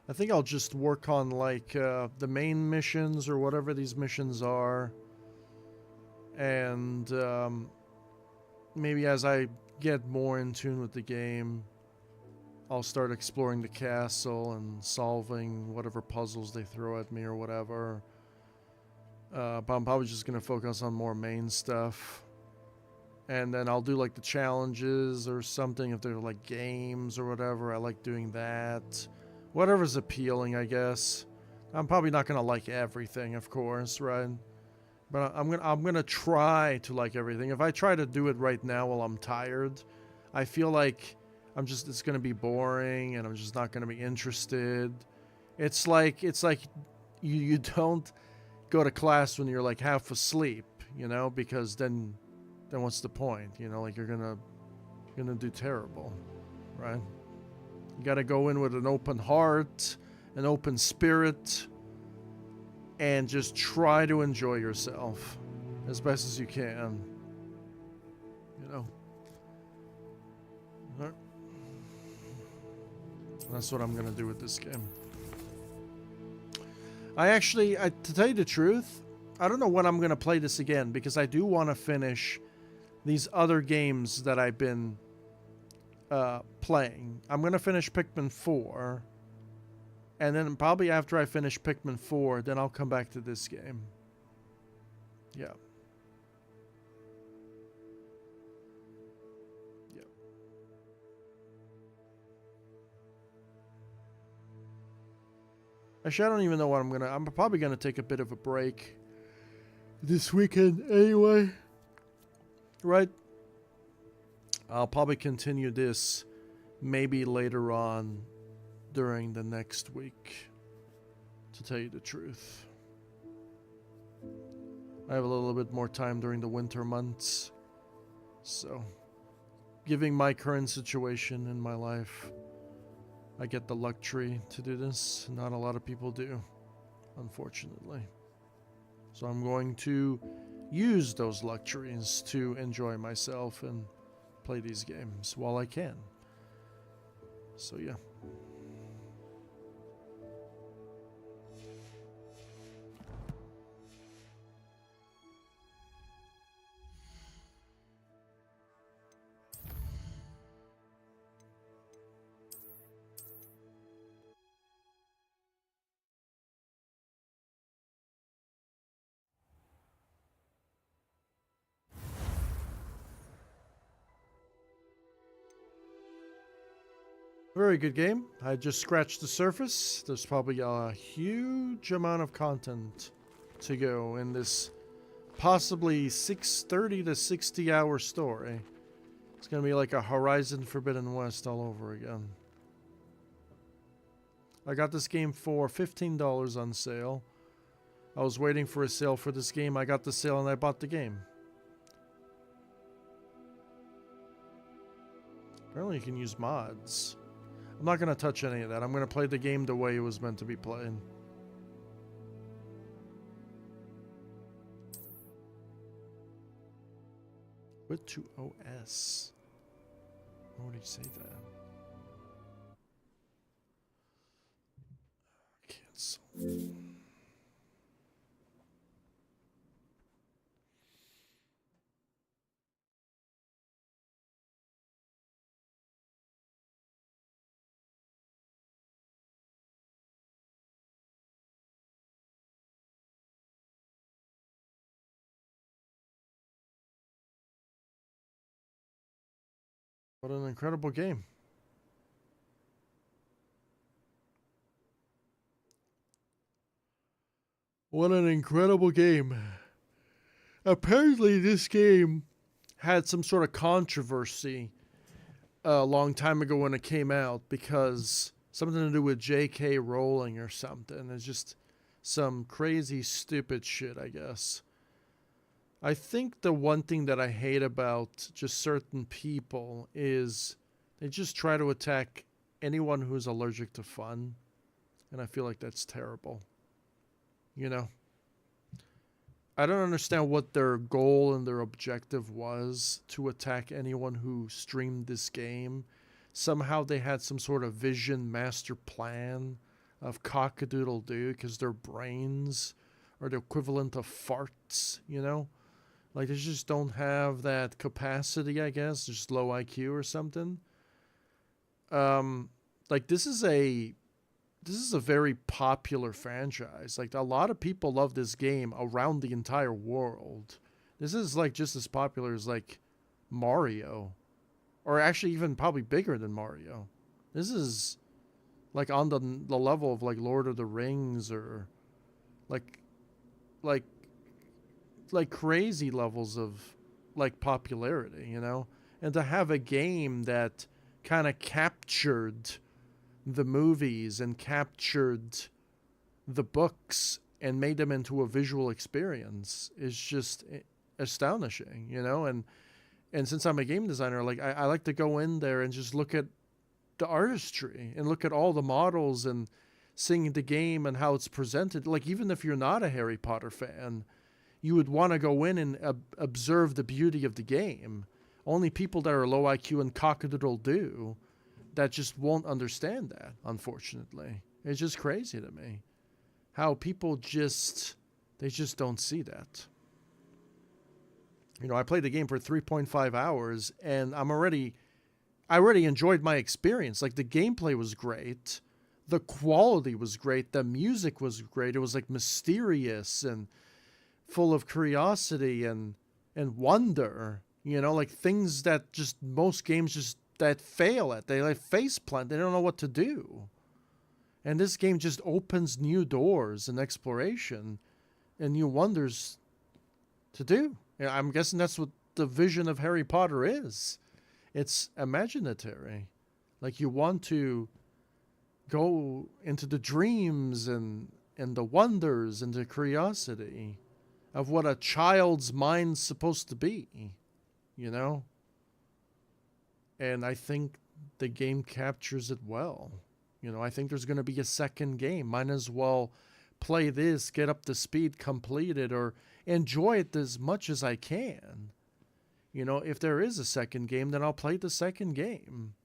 I think I'll just work on like the main missions or whatever these missions are, and maybe as I get more in tune with the game, I'll start exploring the castle and solving whatever puzzles they throw at me or whatever. But I'm probably just gonna focus on more main stuff, and then I'll do like the challenges or something if they're like games or whatever. I like doing that. Whatever's appealing, I guess. I'm probably not gonna like everything, of course, right? But I'm gonna try to like everything. If I try to do it right now while I'm tired, I feel like it's gonna be boring and I'm just not gonna be interested. It's like you don't go to class when you're like half asleep, you know, because then what's the point? You know, like you're gonna do terrible, right? You gotta go in with an open heart, an open spirit, and just try to enjoy yourself as best as you can. You know? All right. That's what I'm gonna do with this game. To tell you the truth, I don't know when I'm gonna play this again, because I do want to finish these other games that I've been playing. I'm gonna finish Pikmin 4, and then probably after I finish Pikmin 4, then I'll come back to this game. Yeah. Yeah. Actually, I don't even know what I'm probably gonna take a bit of a break this weekend anyway. Right? I'll probably continue this maybe later on during the next week, to tell you the truth. I have a little bit more time during the winter months. So, given my current situation in my life, I get the luxury to do this. Not a lot of people do, unfortunately. So I'm going to use those luxuries to enjoy myself and play these games while I can. So yeah. Very good game. I just scratched the surface. There's probably a huge amount of content to go in this possibly 30 to 60 hour story. It's going to be like a Horizon Forbidden West all over again. I got this game for $15 on sale. I was waiting for a sale for this game. I got the sale and I bought the game. Apparently you can use mods. I'm not going to touch any of that. I'm going to play the game the way it was meant to be played. Quit to OS. Why would he say that? Cancel. What an incredible game. What an incredible game. Apparently this game had some sort of controversy a long time ago when it came out because something to do with J.K. Rowling or something. It's just some crazy stupid shit, I guess. I think the one thing that I hate about just certain people is they just try to attack anyone who's allergic to fun. And I feel like that's terrible. You know? I don't understand what their goal and their objective was to attack anyone who streamed this game. Somehow they had some sort of vision master plan of cock-a-doodle-doo because their brains are the equivalent of farts, you know? Like, they just don't have that capacity, I guess. Just low IQ or something. Like, this is a very popular franchise. Like, a lot of people love this game around the entire world. This is, like, just as popular as, like, Mario. Or actually even probably bigger than Mario. This is, like, on the level of, like, Lord of the Rings or, like crazy levels of like popularity, you know? And to have a game that kind of captured the movies and captured the books and made them into a visual experience is just astonishing, you know? And since I'm a game designer, like I like to go in there and just look at the artistry and look at all the models and seeing the game and how it's presented. Like, even if you're not a Harry Potter fan, you would want to go in and observe the beauty of the game. Only people that are low IQ and cock-a-doodle-doo that just won't understand that, unfortunately. It's just crazy to me how people they just don't see that. You know, I played the game for 3.5 hours and I already enjoyed my experience. Like, the gameplay was great. The quality was great. The music was great. It was like mysterious and full of curiosity and wonder, you know, like things that just most games just that fail at. They like face plant. They don't know what to do. And this game just opens new doors and exploration and new wonders to do. And I'm guessing that's what the vision of Harry Potter is. It's imaginatory. Like, you want to go into the dreams and the wonders and the curiosity of what a child's mind's supposed to be, you know? And I think the game captures it well. You know, I think there's going to be a second game. Might as well play this, get up to speed, complete it, or enjoy it as much as I can. You know, if there is a second game, then I'll play the second game.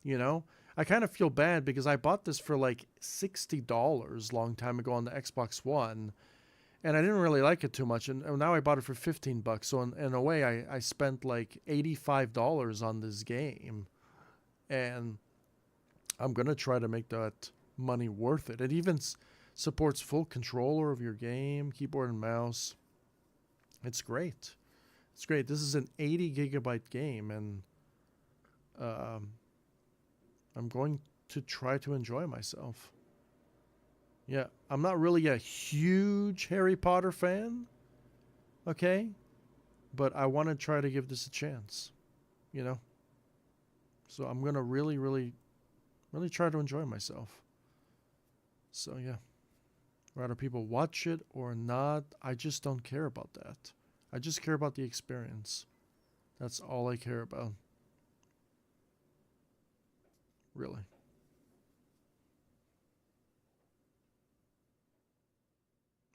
You know, I kind of feel bad because I bought this for like $60 long time ago on the Xbox One, and I didn't really like it too much. And now I bought it for $15. So in a way, I spent like $85 on this game, and I'm gonna try to make that money worth it. It even supports full controller of your game, keyboard and mouse. It's great. It's great. This is an 80 gigabyte game, and I'm going to try to enjoy myself. Yeah, I'm not really a huge Harry Potter fan, okay? But I want to try to give this a chance, you know? So I'm going to really, really, really try to enjoy myself. So, yeah. Whether people watch it or not, I just don't care about that. I just care about the experience. That's all I care about. Really.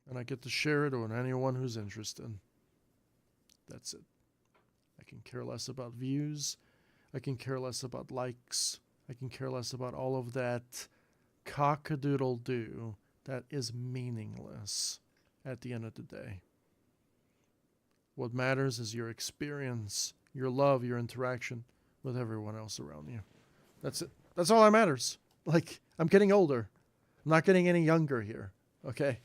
And I get to share it with anyone who's interested. That's it. I can care less about views. I can care less about likes. I can care less about all of that cock-a-doodle-doo that is meaningless at the end of the day. What matters is your experience, your love, your interaction with everyone else around you. That's it. That's all that matters. Like, I'm getting older. I'm not getting any younger here, okay?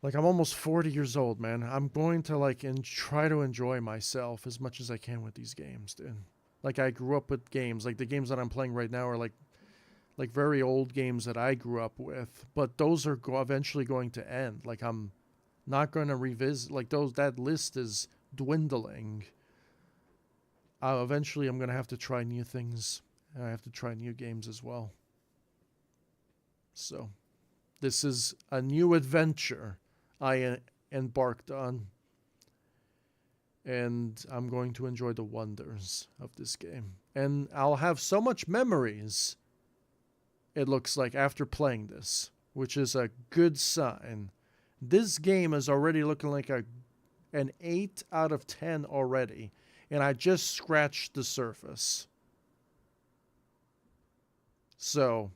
Like, I'm almost 40 years old, man. I'm going to, like, try to enjoy myself as much as I can with these games, dude. Like, I grew up with games. Like, the games that I'm playing right now are, like very old games that I grew up with. But those are eventually going to end. Like, I'm not going to revisit. Like, that list is dwindling. Eventually, I'm going to have to try new things. And I have to try new games as well. So, this is a new adventure I embarked on. And I'm going to enjoy the wonders of this game. And I'll have so much memories, it looks like, after playing this, which is a good sign. This game is already looking like an 8 out of 10 already. And I just scratched the surface. So,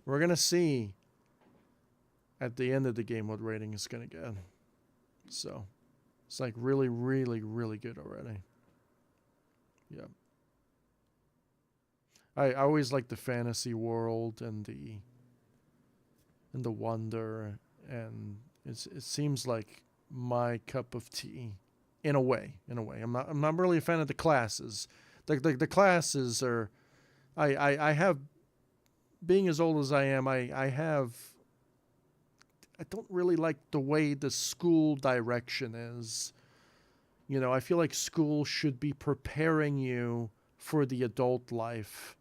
we're going to see at the end of the game what rating it's going to get. So, it's like really, really, really good already. Yeah. I always like the fantasy world and the wonder, and it seems like my cup of tea in a way. I'm not really a fan of the classes. The classes are I have, being as old as I am, I don't really like the way the school direction is. You know, I feel like school should be preparing you for the adult life.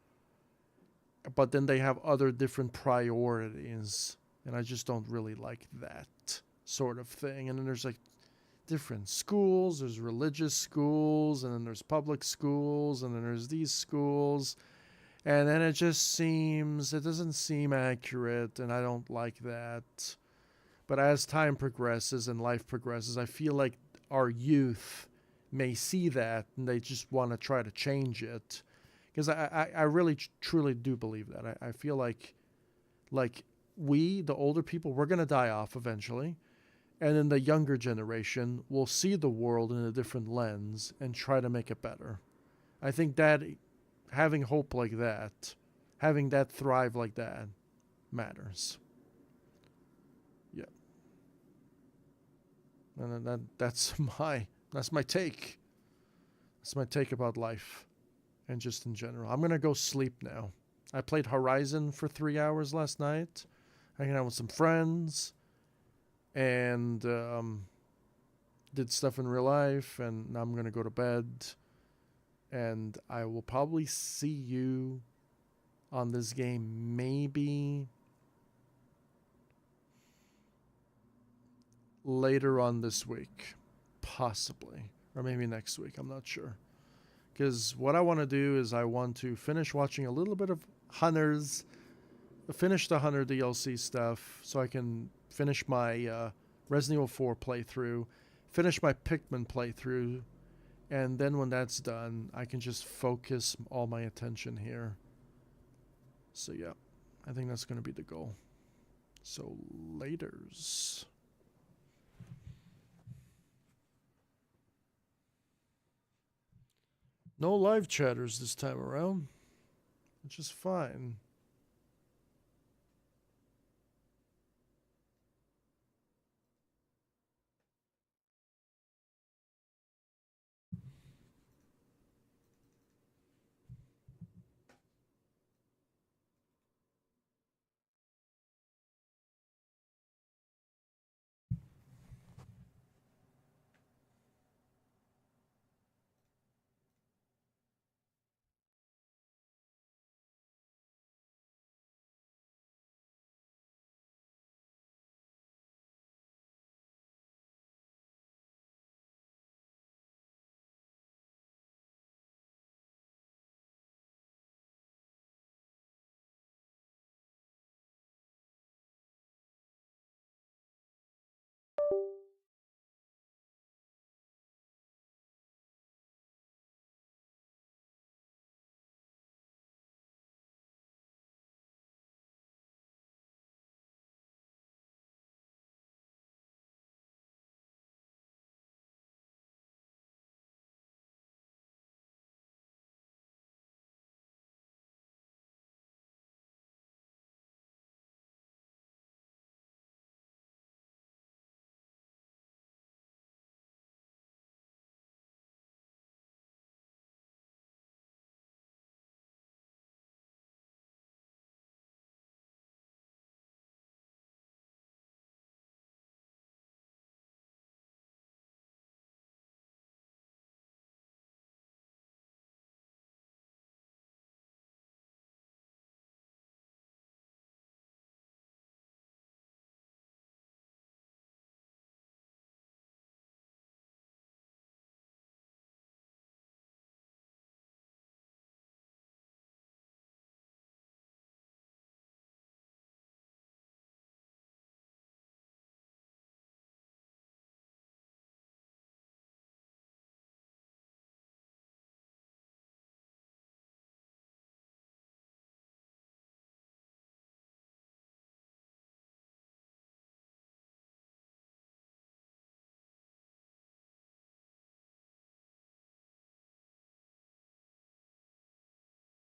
But then they have other different priorities. And I just don't really like that sort of thing. And then there's like different schools. There's religious schools. And then there's public schools. And then there's these schools. And then it doesn't seem accurate, and I don't like that. But as time progresses and life progresses, I feel like our youth may see that, and they just want to try to change it. Because I really, truly do believe that. I feel like we, the older people, we're going to die off eventually. And then the younger generation will see the world in a different lens and try to make it better. I think that having hope like that, having that thrive like that, matters. Yeah. And that's my take. That's my take about life and just in general. I'm going to go sleep now. I played Horizon for 3 hours last night, hanging out with some friends, and did stuff in real life, and now I'm going to go to bed. And I will probably see you on this game maybe later on this week, possibly, or maybe next week. I'm not sure. Because what I want to do is I want to finish watching a little bit of Hunters, finish the Hunter DLC stuff, so I can finish my Resident Evil 4 playthrough, finish my Pikmin playthrough, and then when that's done, I can just focus all my attention here. So yeah, I think that's going to be the goal. So laters. No live chatters this time around, which is fine.